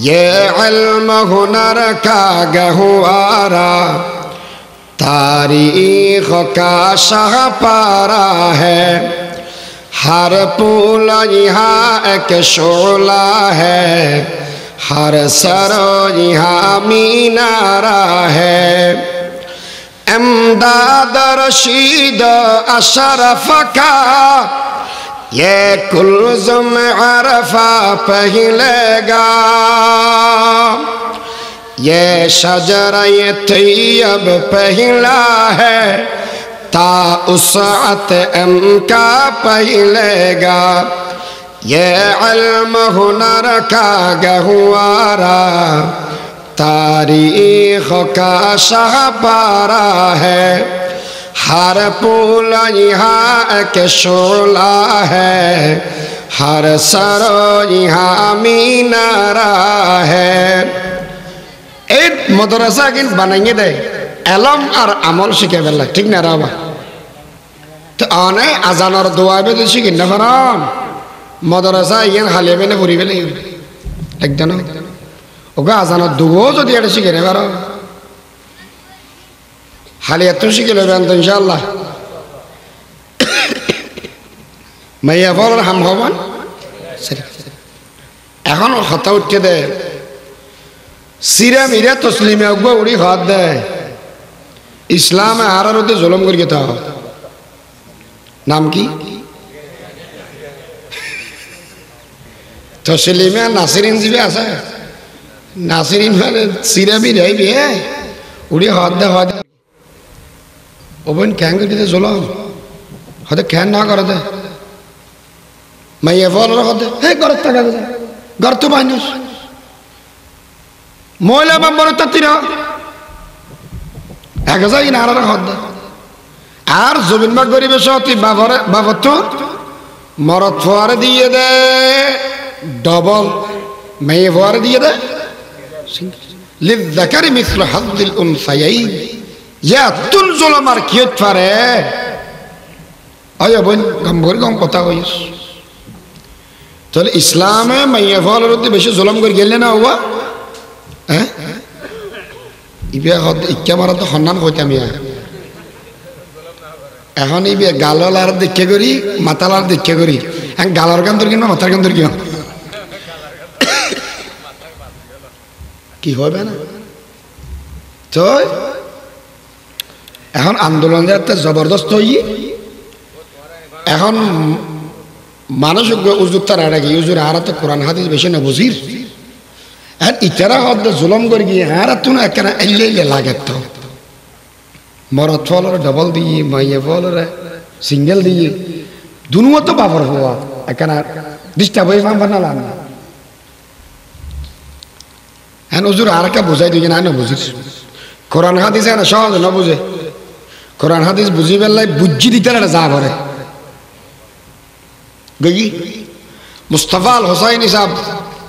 ये इल्म हुनर का गहवारा तारीख का शाहपारा है हर फूल यहाँ एक शोला है हर सरो यहाँ मीनारा है इमदाद रशीद अशरफ का ये कुल्ज़ुम अरफा पहलेगा ये शजर ये तैयब पहला है ता उसअत का पहलेगा ये इल्म हुनर का गहवारा तारीख का शाहपारा है हर फूल यहाँ एक शोला है हर सरो यहाँ मीनारा है एक मदरसा किन बनाएंगे दे एलम और अमल शिखे बेला ठीक ना राबा तो आने अजान और दुआ भी तो शिखे ना फराम मदरसा ये हाले में ने पूरी बेले एक जन ओगा अजान और दुआ तो दिया शिखे ना फराम हाले तो शिखे ले बंद इंशाअल्लाह मैं ये बोल हम होवन सही এখন কথা উঠে দে সিরা মিরা তসলিমে অগবা উড়ি হাত দেয় ইসলামে আরার মধ্যে জুলুম করি তা নাম কি তসলিমে নাসিরিন জিবে আছে নাসিরিন মানে সিরা মিরাই বিয়ে উড়ি হাত দে হাত ওবন ক্যাং করি দে জুলুম হয়তো ক্যান না করে দে মাইয়া ফলের হতে হে ঘরের টাকা ঘর তো বাইনস মহিলা মেম্বর তাতিরা এক যাই না আর হদ আর জমিন বা গরিবের সহতি বাবর তো মরদ ফোয়ারে দিয়ে দে ডবল মেয়ে ফোয়ারে দিয়ে দে লিযযাকারি মিসলু হাযযিল উনসায়াইন ইয়া তুল জুলমার কি হতে পারে আয় বোন গম্ভীর গম কথা কইস তাহলে ইসলামে মাইয়া ফলের মধ্যে বেশি জুলম করে গেলে না হওয়া হ্যাঁ ইবিয়া হদ ইচ্ছা মারা তো সন্ধান কইতাম ইয়া এখন ইবিয়া গালার দেখে করি মাতালার দেখে করি এখন গালার গান তোর কিনা মাথার গান তোর কিনা কি হবে না তো এখন আন্দোলন যাতে জবরদস্ত হই এখন মানুষ উজুর তার আগে উজুর আর তো কোরআন হাদিস বেশি না বুঝির আর ইতারা হদ জুলম করে গিয়ে আর তো না কেন এলে লাগে তো মরদ ফলরে ডবল দিয়ে মাইয়া ফলরে সিঙ্গেল দিয়ে দুনুও তো বাবর হওয়া এখানে ডিস্টার্ব হয়ে ফাম বানালা না হ্যাঁ উজুর আর কে বুঝাই দিই না বুঝিস কোরআন হাদিস না সহজ না বুঝে কোরআন হাদিস বুঝি পেলাই বুঝি দিতে যা ভরে গই মুস্তাফা আল হোসাইনি সাহেব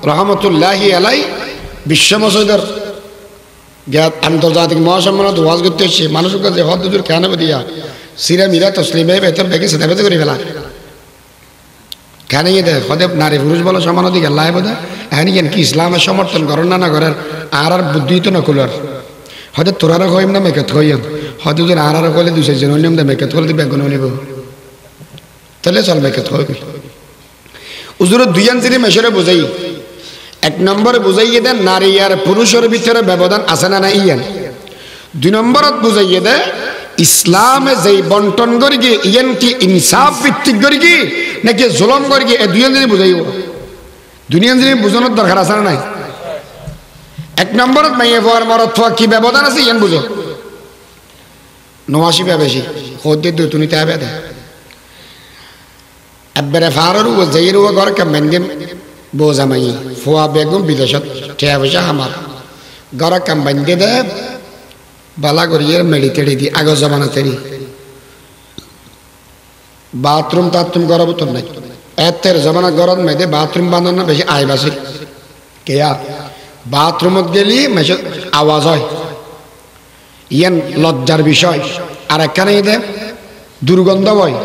রহমতুল্লাহি আলাই বিশ্ব মসজিদের আন্তর্জাতিক মহাসম্মেলন ওয়াজ করতে এসছে মানুষের কাছে হদ দুজুর কেন দিয়া সিরা মিরা তসলিমে বেতন বেগে সেটা বেতে করে ফেলা কেন ইয়ে দেয় হদে নারী পুরুষ বলো সমান অধিকার লাই বোধ এখন কেন কি ইসলামের সমর্থন করেন না করেন আর বুদ্ধি তো না খুলার হয়তো তোরারও কইম না মেকেত কইম হয়তো যদি আর কইলে দুই চারজন অন্য মেকেত করলে বেগুন নিব তাহলে চল মেকেত কই উজুরের দুই আনসিরি মেশরে বুঝাই এক নম্বরে বুঝাইয়ে দেন নারী আর পুরুষের ভিতরে ব্যবধান আছে না ইয়ান দুই নম্বরত বুঝাইয়ে দেয় ইসলামে যেই বন্টন করি গিয়ে ইয়ান কি ইনসাফ ভিত্তিক করি কি নাকি জুলম করি গিয়ে এই দুই আনসিরি বুঝাইব দুই আনসিরি বুঝানোর দরকার আছে না নাই এক নম্বরত মাইয়ে ফোয়ার মরদ ফোয়া কি ব্যবধান আছে ইয়ান বুঝো 89 বেশি খোদ্দের দুই তুমি তাই বেদে একবারে ফারর ও জাইর ও ঘর কামেন্দিম বোঝামাই ফোয়া বেগম বিদেশত ঠেয়া বসে আমার ঘর কাম বান্ধে দে বালা করিয়ে মেডি তেড়ি দি আগ জমানা তেড়ি বাথরুম টাথরুম গরব তো নাই এতের জমানা গরম মেদে বাথরুম বানানো বেশি আয় বাসি কেয়া বাথরুমত গেলি মেশে আওয়াজ হয় ইয়ান লজ্জার বিষয় আর এখানে দে দুর্গন্ধ হয়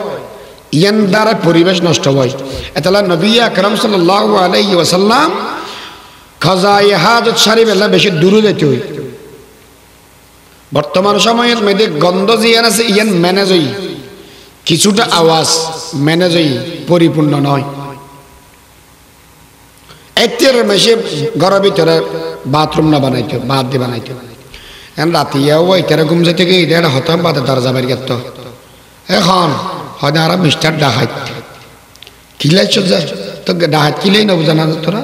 ইয়ান দ্বারা পরিবেশ নষ্ট হয় এতলা নবী আকরাম সাল্লাল্লাহু আলাইহি ওয়াসাল্লাম খাজায়ে হাজত শরীফ এলা বেশি দূরে যেতে হয় বর্তমান সময়ের মেয়েদের গন্ধ জিয়ান আছে ইয়ান ম্যানেজ হই কিছুটা আওয়াজ ম্যানেজ হই পরিপূর্ণ নয় এতের মেশে ঘরের ভিতরে বাথরুম না বানাইতে বাদ দিয়ে বানাইতে এখন রাতিয়াও এটারে ঘুম যেতে গিয়ে এটা হতাম বাদে দরজা বের গেত এখন হয়তো আর মিস্টার ডাহাত কিলাইছ যায় তো ডাহাত কিলাই না বুঝা না তোরা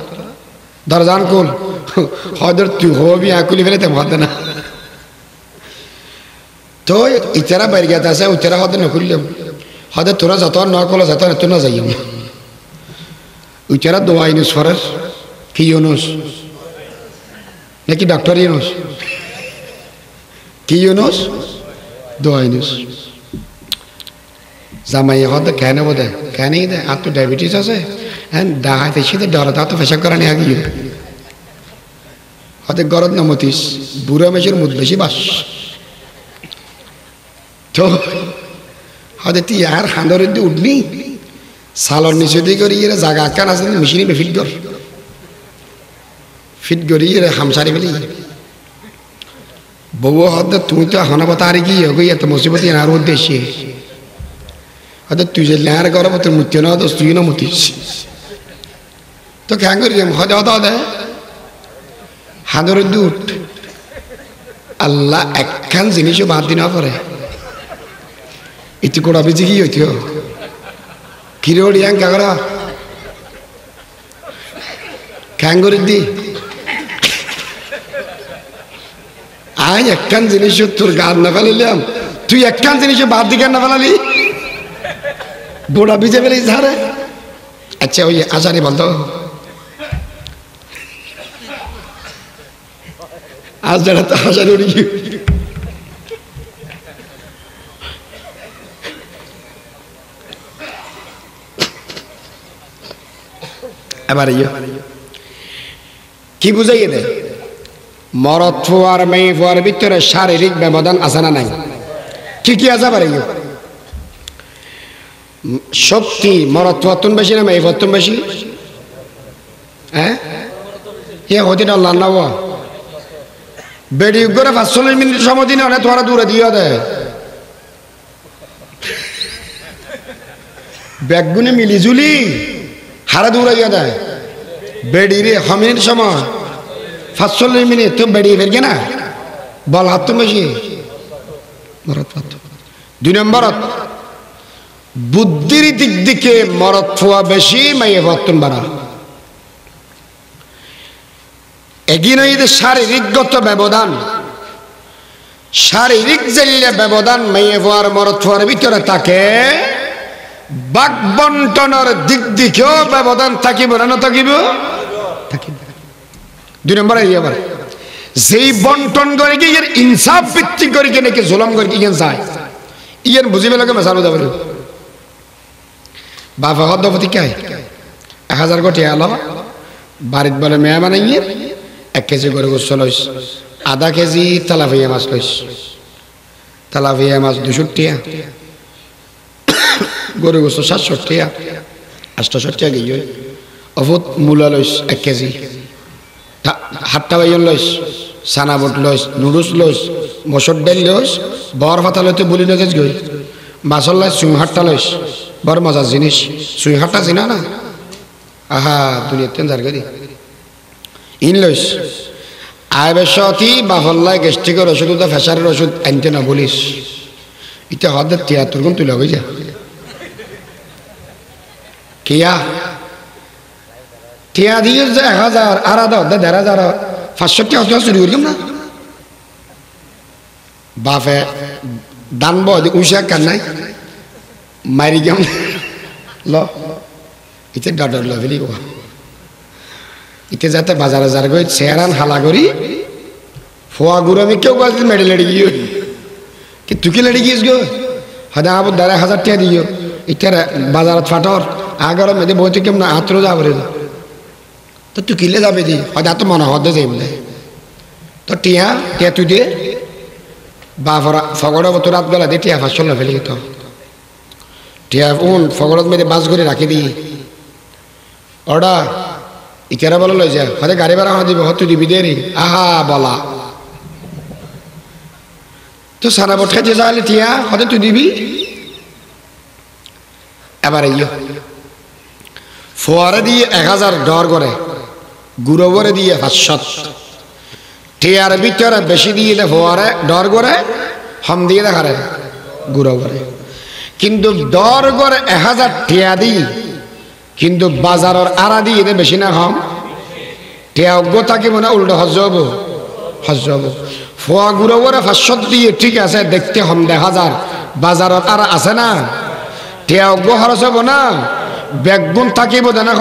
দরজান কোল হয়তো তুই হবি আকুলি ফেলে তেম হতে না তো ইতারা বের গেতে আছে ওইতারা হয়তো নকুললাম হয়তো তোরা যত ন করলো যত এত না যাই ওইতারা দোয়া ইউনুস ফরের কি ইউনুস নাকি ডক্টর ইউনুস কি ইউনুস দোয়া ইউনুস জামাই হয়তো কেন বোধে কেনই দে আর তো ডায়াবেটিস আছে হ্যাঁ ডাহাতে এসে ডর তা তো পেশাব করা নিয়ে গিয়ে হয়তো গরদ নমতিস বুড়ো মেশের মুদ বেশি বাস তো হয়তো তুই আর হাঁদরের দিয়ে উঠলি সালর নিচে দিয়ে করি এর জায়গা আকান আছে মেশিনে ফিট করি এর হামসারি ফেলি বউ হয়তো তুই তো হনবতা আর গিয়ে গই এত মুসিবতী আর উদ্দেশ্যে হয়তো তুই যে লেয়ার করব তোর মৃত্যু না হতো তুই না মতিস তো কেন করি হয়তো হতো দে হাঁদরের দুধ আল্লাহ একখান জিনিসও বাদ দিন পরে ইতি কোড়া বেজে কি হইত কিরোড়িয়াং কাগরা ক্যাঙ্গরি দি আজ একখান জিনিস তোর গান না ফেলাম তুই একখান জিনিস বাদ দি কেন না ফেলালি গোড়া ভিজে ফেলিস ধারে আচ্ছা ওই আজানি বলতো আজ যারা তো আজানি উড়ি এবার কি বুঝাইয়ে দেয় মরদ ফুয়ার মেয়ে ফুয়ার ভিতরে শারীরিক ব্যবধান আছে না নাই কি কি আছে পারে শক্তি মরদ ফুয়াতুন বেশি না মেয়ে ফুয়াতুন বেশি হ্যাঁ হদিন আল্লাহ না বেড়ি করে 45 মিনিট সময় দিনে অনেক তোমার দূরে দিয়ে দেয় ব্যাগগুনে মিলিজুলি হারা দৌড়াইয়া দেয় বেড়ি রে 6 মিনিট সময় 45 মিনিট তো বেড়িয়ে ফেলবে না বল হাত তো বেশি 2 নম্বর বুদ্ধির দিক দিকে মরদ ফুয়া বেশি মাইয়ে ফতুন বাড়া এগিয়ে যে শারীরিকগত ব্যবধান শারীরিক জেলে ব্যবধান মাইয়ে ফুয়ার মরদ ফুয়ার ভিতরে থাকে বাক বন্টনের দিক দিকেও ব্যবধান থাকিব না থাকিব 2 নম্বর আবার যেই বন্টন করে কি এর ইনসাফ ভিত্তিক করে কি নাকি জুলুম করে কি যায় ইয়ার বুঝিবে লাগে মেসাল যাবে বাবা হদ্দপতি কে 1000 কোটি আলো বাড়িত বলে মেয়া বানাইয়ে 1 কেজি করে গোস্ত লইস আধা কেজি তেলাপিয়া মাছ লইস তেলাপিয়া মাছ 200 টাকা গরু গোস্ত 700 টাকা 800 টাকা গিয়ে অফুত মূলা লইস 1 কেজি হাট্টা বাইন লইস সানা বুট লইস নুডলস লইস মসুর ডাল লইস বর পাতা লইতে বলি নগেজ গই মাছর লইস চুই হাট্টা লইস বড় মজার জিনিস চুই হাট্টা চিনা না আহা দুনিয়া তেন জারগে দি ইন লইস আয় বেশতি বাহল্লায় গ্যাস্ট্রিকের ওষুধ তো ফেসারের ওষুধ আনতে না বলিস এটা হদ 73 গুণ তুই লগাই যা কিয়া টিয়া দিয়ে 1000 আর আধা 1500 500 টাকা চুরি করিম না বাপে দানব উষা কান নাই মারি গেম ল ইতে ডর ল ফেলি ইতে যাতে বাজারে যার গই চেহারান হালা করি ফোয়া গুড় আমি কেউ কাজ মেডে লেড়ে গিয়ে কি তুই কি লেড়ে গিয়েছ গো হয়তো আবার 1000 টাকা দিও ইটার বাজারত ফাটর আগর মেয়েদের বইতে কেমন আত্র যাবরে তো তুই কিলে যাবে দি হয়তো এত মনে হতে যাই বলে তো টিয়া টিয়া তুই দিয়ে বাফরা ফগড় তো রাত বেলা দিয়ে টিয়া 500 ফেলি তো টিয়া উন ফগড়ত মেয়েদে বাস করে রাখি দিই ওটা ইকেরা বলে লই যা হয়তো গাড়ি ভাড়া দিব হয়তো দিবি দেরি আহা বলা তো সারা বট খাইতে যাইলে টিয়া হয়তো তুই দিবি এবার ফোয়ারে দিয়ে 1000 ডর করে গুরবরে দিয়ে 500 টিয়ার ভিতরে বেশি দিয়ে ফোয়ারে ডর করে হম দিয়ে দেখারে গুরবরে কিন্তু ডর করে 1000 টিয়া দিই কিন্তু বাজারের আড়া দিয়ে বেশি না হম টিয়া অজ্ঞ থাকিব না উল্টো হজ হব ফোয়া গুরবরে 500 দিয়ে ঠিক আছে দেখতে হম 1000 বাজারের আড়া আছে না টিয়া অজ্ঞ খরচ হব না বেগুন থাকিব না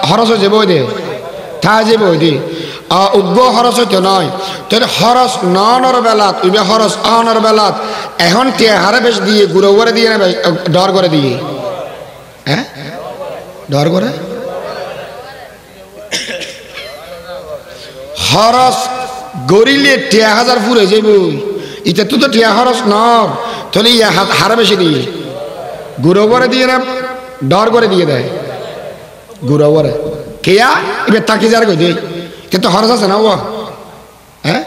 খরচ হয়ে যাব দে থা যাব দি উগ্র খরচ হইতে নয় তোর খরচ নর বেলাত ইবে খরচ অনর বেলাত এখন টিয়া হারে বেশ দিয়ে গুঁড়ো করে দিয়ে না ডর করে দিয়ে হ্যাঁ ডর করে খরচ গড়িলে টিয়া 1000 ফুরে যাব ইটা তো টিয়া খরচ নর তাহলে ইয়া হারে বেশি দিয়ে গুঁড়ো করে দিয়ে না ডর করে দিয়ে দেয় গুঁড়ো করে কেয়া এবার তাকি যার কই দে কিন্তু খরচ আছে না ও হ্যাঁ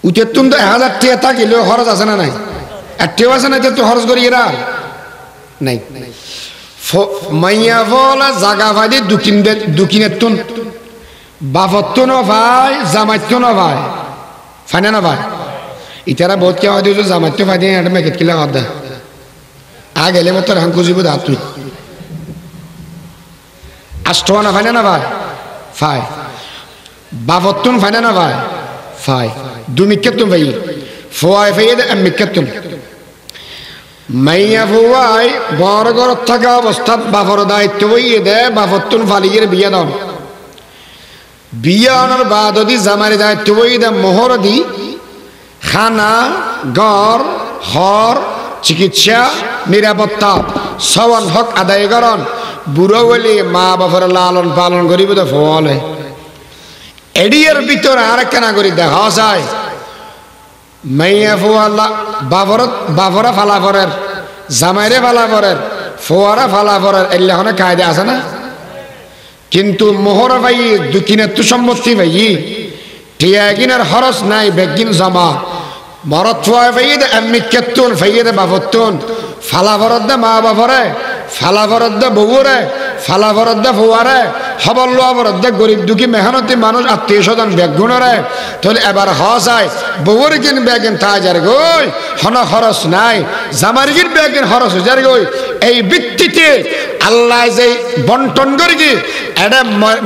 উঠে তুমি তো 1000 টাকা থাকিলেও খরচ আছে না নাই একটিও আছে না তো খরচ করি এরা নাই মাইয়া বলা জাগা ভাই দুকিনের তুন বাপত্তু ন ভাই জামাইত্তু ন ভাই ফাইনা না ভাই ইতারা বহুত কে হয় দিয়েছো জামাইত্তু ফাই দিয়ে একটা মেকেট কিলা কথা আ গেলে মতো রান খুঁজিব দা তুই আষ্টনা ফাইনা না ভাই ফাই বাপত্তুন ফাইনা না ভাই ফাই দু মিকেতুন ভাই ফোয়াই ফাইয়ে দে মিকেতুন মাইয়া ফুয়াই বড় ঘর থাকা অবস্থাত বাপর দায়িত্ব বইয়ে দেয় বাপতুন ফালিগের বিয়ে দন বিয়ে আনার বাদ যদি জামারি দায়িত্ব বইয়ে দেয় মোহর দি খানা ঘর হর চিকিৎসা নিরাপত্তা সওয়ান হক আদায় করন বুড়ো বলি মা বাপর লালন পালন করিব তো ফলে এডিয়ার ভিতরে আর কেনা করি দেখা যায় মাইয়া ফুয়াল্লা বাপরা ফালাফরের জামাইরে ফালাফরের ফোয়ারা ফালাফরের এলাকানে কায়দা আছে না কিন্তু মোহর ভাই দুকিনের তো সম্পত্তি ভাই টিয়া কিনার খরচ নাই বেগিন জমা মরত ফুয়া ভাইয়ে এমনি কেতুন ভাইয়ে বাপতুন ফালাফরত দে মা বাপরে ফালাফরত দে বউরে ফালাফরত দে ফুয়ারে খবর লোয়া বরত দে গরিব দুঃখী মেহনতি মানুষ আত্মীয় স্বজন বেগুণরে তাহলে এবার হসায় বউর কিন বেগিন তাজার গই হন খরচ নাই জামারিগির বেগিন খরচ হজার গই এই ভিত্তিতে আল্লাহ যে বন্টন করি কি এটা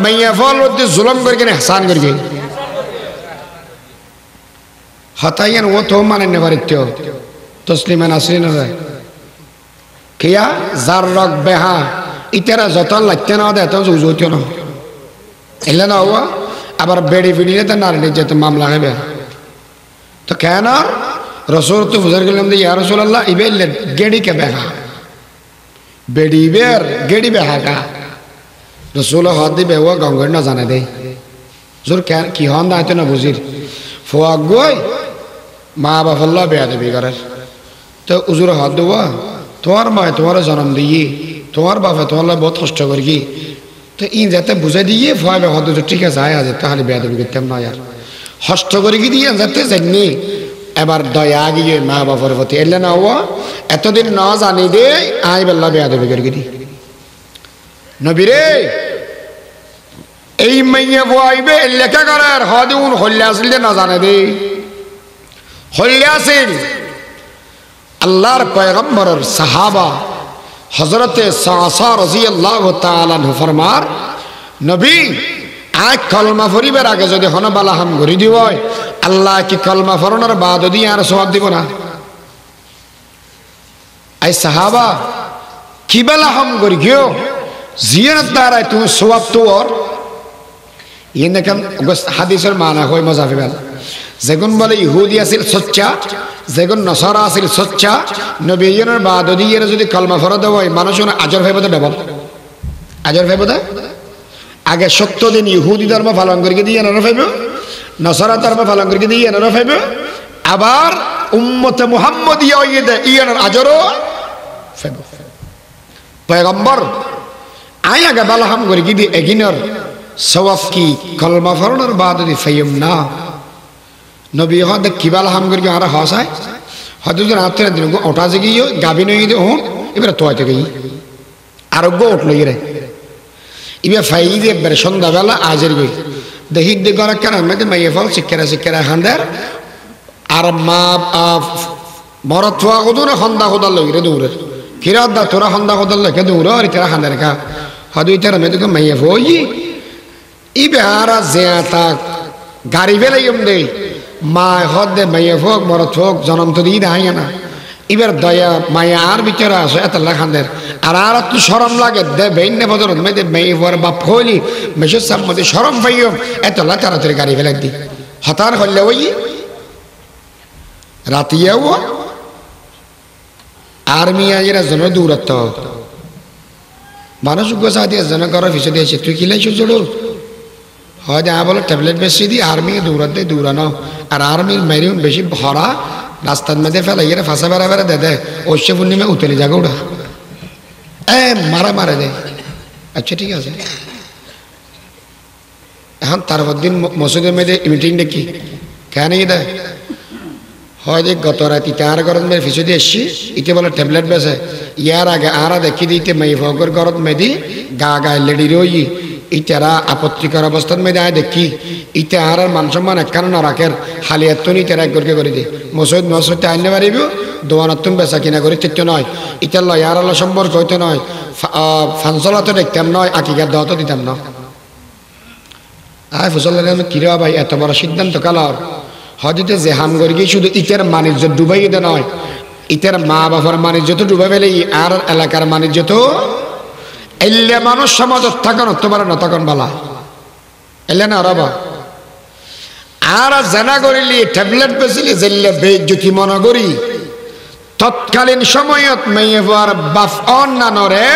মাইয়া ফল জুলম করি কিনে হাসান করি কি হতাইয়ান ও তো মানে নেবারিত্য তসলিমান আসরি না কিয়া যার রক বেহা ইতারা যত লাগতে না দেয় তো জুজুতিও না এলে না হওয়া আবার বেড়ি ফিডিয়ে তো নারী যেত মামলা হবে তো কেন রসুল তো বুঝার গেলাম যে ইয়া রাসূলুল্লাহ ইবে গেড়ি কে বেহা বেড়ি বের গেড়ি বেহা কা রসুল হাত দিবে ও গঙ্গর না জানে দে জোর কেন কি হন দায়িত্ব না বুঝির ফোয়াক গই মা বাপল্লা বেয়া দেবী করার তো উজুর হাত দেবো তোমার মায় তোমার জন্ম দিয়ে তোমার বাপে তোমার বহুত কষ্ট করি তো ইন যাতে বুঝাই দিয়ে ফোয়া বে হদ ঠিক আছে আয় আজ তাহলে বেয়া দেবী করতাম না আর কষ্ট করি দিয়ে যাতে জানি এবার দয়া গিয়ে মা বাপর প্রতি এলে না ও এতদিন না জানি দে আই বেল্লা বেয়া দেবী করি নবীরে এই মাইয়া বইবে লেখা করার হদুন হল্লা আসল না জানে দে হল্লা আসল আল্লাহর পয়গম্বরের সাহাবা হযরতে সাসা রাদিয়াল্লাহু তাআলা আনহু ফরমার নবী আয় কলমা পড়িবার আগে যদি হনবালা হাম ঘুরি দিব আল্লাহ কি কলমা পড়ানোর বাদ দিয়ে আর সওয়াব দিব না আই সাহাবা কি বেলা হাম ঘুরি গিয়ে জিয়ারত দ্বারা তুমি সওয়াব তোর ইয়ে কেন হাদিসের মানা হয় মজাফি বেলা যেগুন বলে ইহুদি আছিল সচ্চা যেগুন নসারা আছিল সচ্চা নবীনের বাদ দিয়ে যদি কলমা ফরদ হয় মানুষ আজর ভাইব তো ডবল আজর ভাইব দা আগে 70 দিন ইহুদি ধর্ম পালন করিকে দিয়ে এনারা ভাইব নসারা ধর্ম পালন করিকে দিয়ে এনারা ভাইব আবার উম্মতে মুহাম্মদিয়া হইয়ে দেয় ইয়ার আজরও ভাইব পয়গম্বর আই আগে বালাহাম করিকে দিয়ে এগিনর সওয়াব কি কলমা ফরনের বাদ দি ফাইম না নবী হদ কিবাল হাম করি আর হসায় হদুজন আত্মীয় দিন ওটা যে গিয়ে গাবি নই দে ওন এবারে তোয়াতে গই আরোগ্য উঠল রে ইবে ফাইদে বের সন্ধ্যাবেলা আজের গই দেখি দে গরা কেন মেতে মাইয়ে ফল শিক্ষারা হান্দার আর মা মরত হওয়া কদুন হন্দা খোদার লই রে দৌড়ে কিরাত দা তোরা হন্দা খোদার লই কে দৌড় আর তেরা হান্দার কা হদু ইতারা মেতে কো মাইয়ে ফই ইবে আরা জিয়াতা গাড়ি বেলাইম দে মা হদ দে মাইয়া ফোক মরত ফোক জন্ম তো দিয়ে দেয় না এবার দয়া মায়া আর ভিতরে আসো এত লেখানদের আর তো সরম লাগে দে বেইন বদর মেদে মেয়ে ফোর বাপ হইলি মেশে সব মধ্যে সরম পাইও এত লা তাড়াতাড়ি গাড়ি ফেলে দি হতার হলে ওই রাতিয়াও আর্মি আইরা জন দূরত্ব মানুষ গোসা দিয়ে জন করার পিছনে দিয়েছে তুই কি লাইছো জোড়ো হয় যা বলো ট্যাবলেট বেশি দি আর্মি দৌড়াতে দৌড়ানো আর আর্মির মেরিউন বেশি ভরা রাস্তার মধ্যে ফেলে ইয়ে ফাঁসা বেড়া বেড়া দে ঐশ্য পূর্ণিমা উতলে যাগো ওটা মারা মারে দে আচ্ছা ঠিক আছে এখন তারপর দিন মসজিদের মধ্যে মিটিং দেখি কেন দে হয় যে গত রাতি তার ঘর মেয়ে ফিসে দিয়ে এসছি ইতে বলে ট্যাবলেট বেছে ইয়ার আগে আরা দেখি দিতে মেয়ে ফকর ঘরত মেদি গা গায়ে লেডি রই ইতারা আপত্তিকর অবস্থান মেয়েদে আয় দেখি ইতে আর মান সম্মান একখান না রাখের হালি এতনি তেরা এক গরকে করে দিই মসজিদে আইনে পারিব দোয়ানতুন বেচা কিনা করে চিত্ত নয় ইতার লয় আর আল্লাহ সম্পর্ক হইতে নয় ফাংশলা তো দেখতাম নয় আকিকার দাওয়া তো দিতাম না আয় ফসল কিরা ভাই এত বড় সিদ্ধান্ত কালার হয়তো যে হাম করি শুধু ইতের বাণিজ্য ডুবাই দে নয় ইতার মা বাবার বাণিজ্য তো ডুবে ফেলে আর এলাকার বাণিজ্য তো এলে মানুষ সমাজত থাকুন তোমার না তখন বলা এলে না রবা আর জানা করিলি ট্যাবলেট বেছিলি জেললে বেজ্জতি মনে করি তৎকালীন সময়ত মেয়ে হওয়ার বাপ অন্যানরে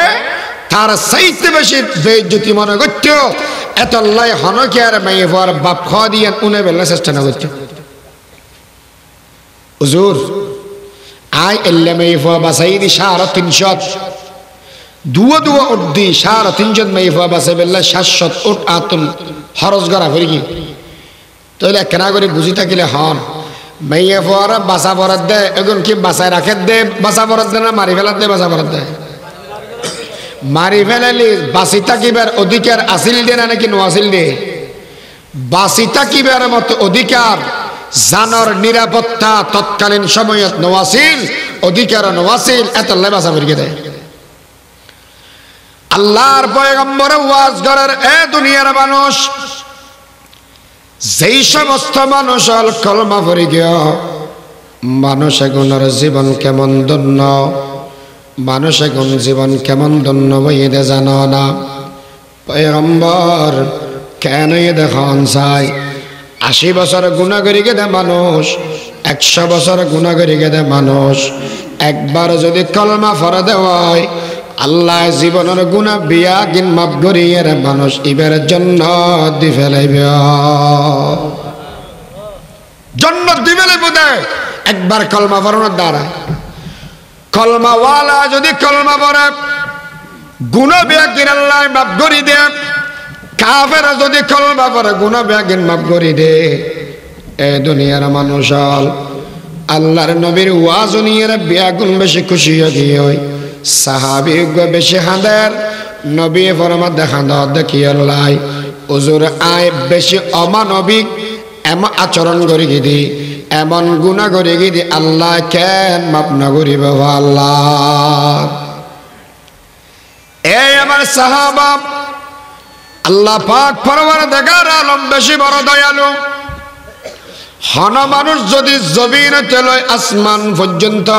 তার চাইতে বেশি বেজ্জতি মনে করত এত লাই হনকে আর মেয়ে হওয়ার বাপ খাওয়া দিয়ে উনে বেলা চেষ্টা না করত হুজুর আই এলে মেয়ে হওয়া বাসাই দি 350 দুয়া উঠদি 350 মেয়ে হওয়া বাসাই বেলা 700 উঠ আতুন খরচ করা করি কি তাহলে কেনা করে বুঝি থাকিলে হন মেয়ে হওয়ার বাসা বরাদ দেয় এখন কি বাসায় রাখে দে বাসা বরাদ দেয় না মারি ফেলার দে বাসা বরাদ দেয় মারি ফেলালি বাসি থাকিবার অধিকার আসিল দে না নাকি নোয়াসিল দে বাসি থাকিবার মতো অধিকার জানর নিরাপত্তা তৎকালীন সময়ত নোয়াসিল অধিকার নোয়াসিল এত বাসা বেরিয়ে দেয় আল্লাহর পয়গম্বর ওয়াজ করার এ দুনিয়ার মানুষ যেই সমস্ত মানুষ কলমা পড়ে গিয়া মানুষ এগুলোর জীবন কেমন ধন্য মানুষ এগুন জীবন কেমন ধন্য বইয়ে জানো না পয়গম্বর কেন দেখান চাই 80 বছর গুনাহ করে গেলে মানুষ 100 বছর গুনাহ করে গেলে মানুষ একবার যদি কলমা পড়ে দেওয়ায় আল্লাহ জীবনের গুনাহ বিয়া গিন মাফ করিয়ে মানুষ ইবের জন্য দি ফেলাইবে জান্নাত দি ফেলাইবে দেয় একবার কলমা পড়ানোর দ্বারা কলমা ওয়ালা যদি কলমা পড়ে গুনাহ বিয়া গিন আল্লাহ মাফ করি দে কাফের যদি কলমা পড়ে গুনাহ বিয়া গিন মাফ করি দে এ দুনিয়ার মানুষ আল্লাহর নবীর ওয়াজ নিয়ে বিয়া গুণ বেশি খুশি হই সাহাবী বেশি হাঁদের নবী ফরমাত দেখান দেখি আল্লাহ হুজুর আয় বেশি অমানবিক এমন আচরণ করি গিদি এমন গুনাহ করি গিদি আল্লাহ কেন মাফ না করিব আল্লাহ এই আমার সাহাবা আল্লাহ পাক পরওয়ারদিগার আলম বেশি বড় দয়ালু হন মানুষ যদি জমিনে লয় আসমান পর্যন্ত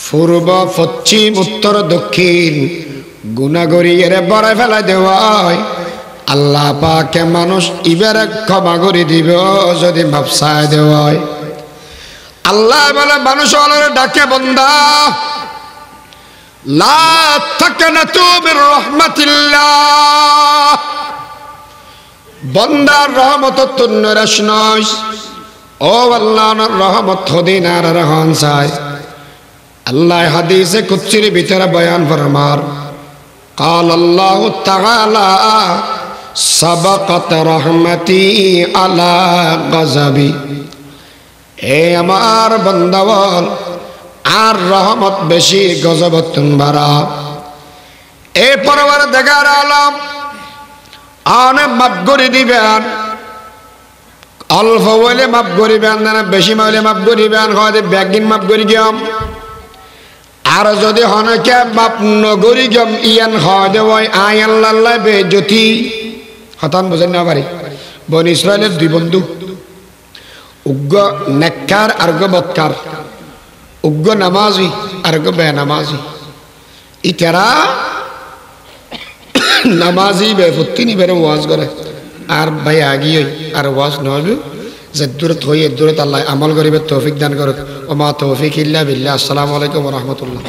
পূর্ব পশ্চিম উত্তর দক্ষিণ গুনাহ করিয়ে বড় ফেলা দেওয়ায় আল্লাহ পাকে মানুষ ইবের ক্ষমা করে দিব যদি ভাবসায় দেওয়ায় আল্লাহ বলে মানুষ ডাকে বান্দা লা তাকনাতু মির রাহমাতিল্লাহ বান্দার রহমত তুন রশনস ও আল্লাহর রহমত হদিন আর রহমান চাই আল্লাহ হাদিসে কুদসির ভিতরে বয়ান ফরমার قال الله تعالى سبقت رحمتي على غضبي এ আমার বান্দাওয়াল আর রহমত বেশি গজবত বাড়া এ পরওয়ারদিগার আলম আনে মাফ করে দিবেন অল্প হইলে মাফ করিবেন না বেশি হইলে মাফ করিবেন হয়তো ব্যাগিন মাফ করি গিয়াম আর যদি হনকে মাফ নগরি গিয়াম ইয়ান হয় দেওয়াই আই আল্লাহ বেজ্জতি হতান বুঝেন না পারি বনি ইসরায়েলের দুই বন্ধু উগ্র নেককার আর বৎকার উগ্র নামাজি আর বেনামাজি ইতারা নামাজি বেফত্তি নিবেন ওয়াজ করে আর ভাই আগিয়ে আর ওয়াজ নয় যে দূরত হয়ে দূরত আল্লাহ আমল করিবে তৌফিক দান করুক ওমা তৌফিক ইল্লা বিল্লাহ আসসালামু আলাইকুম ওয়া রাহমাতুল্লাহ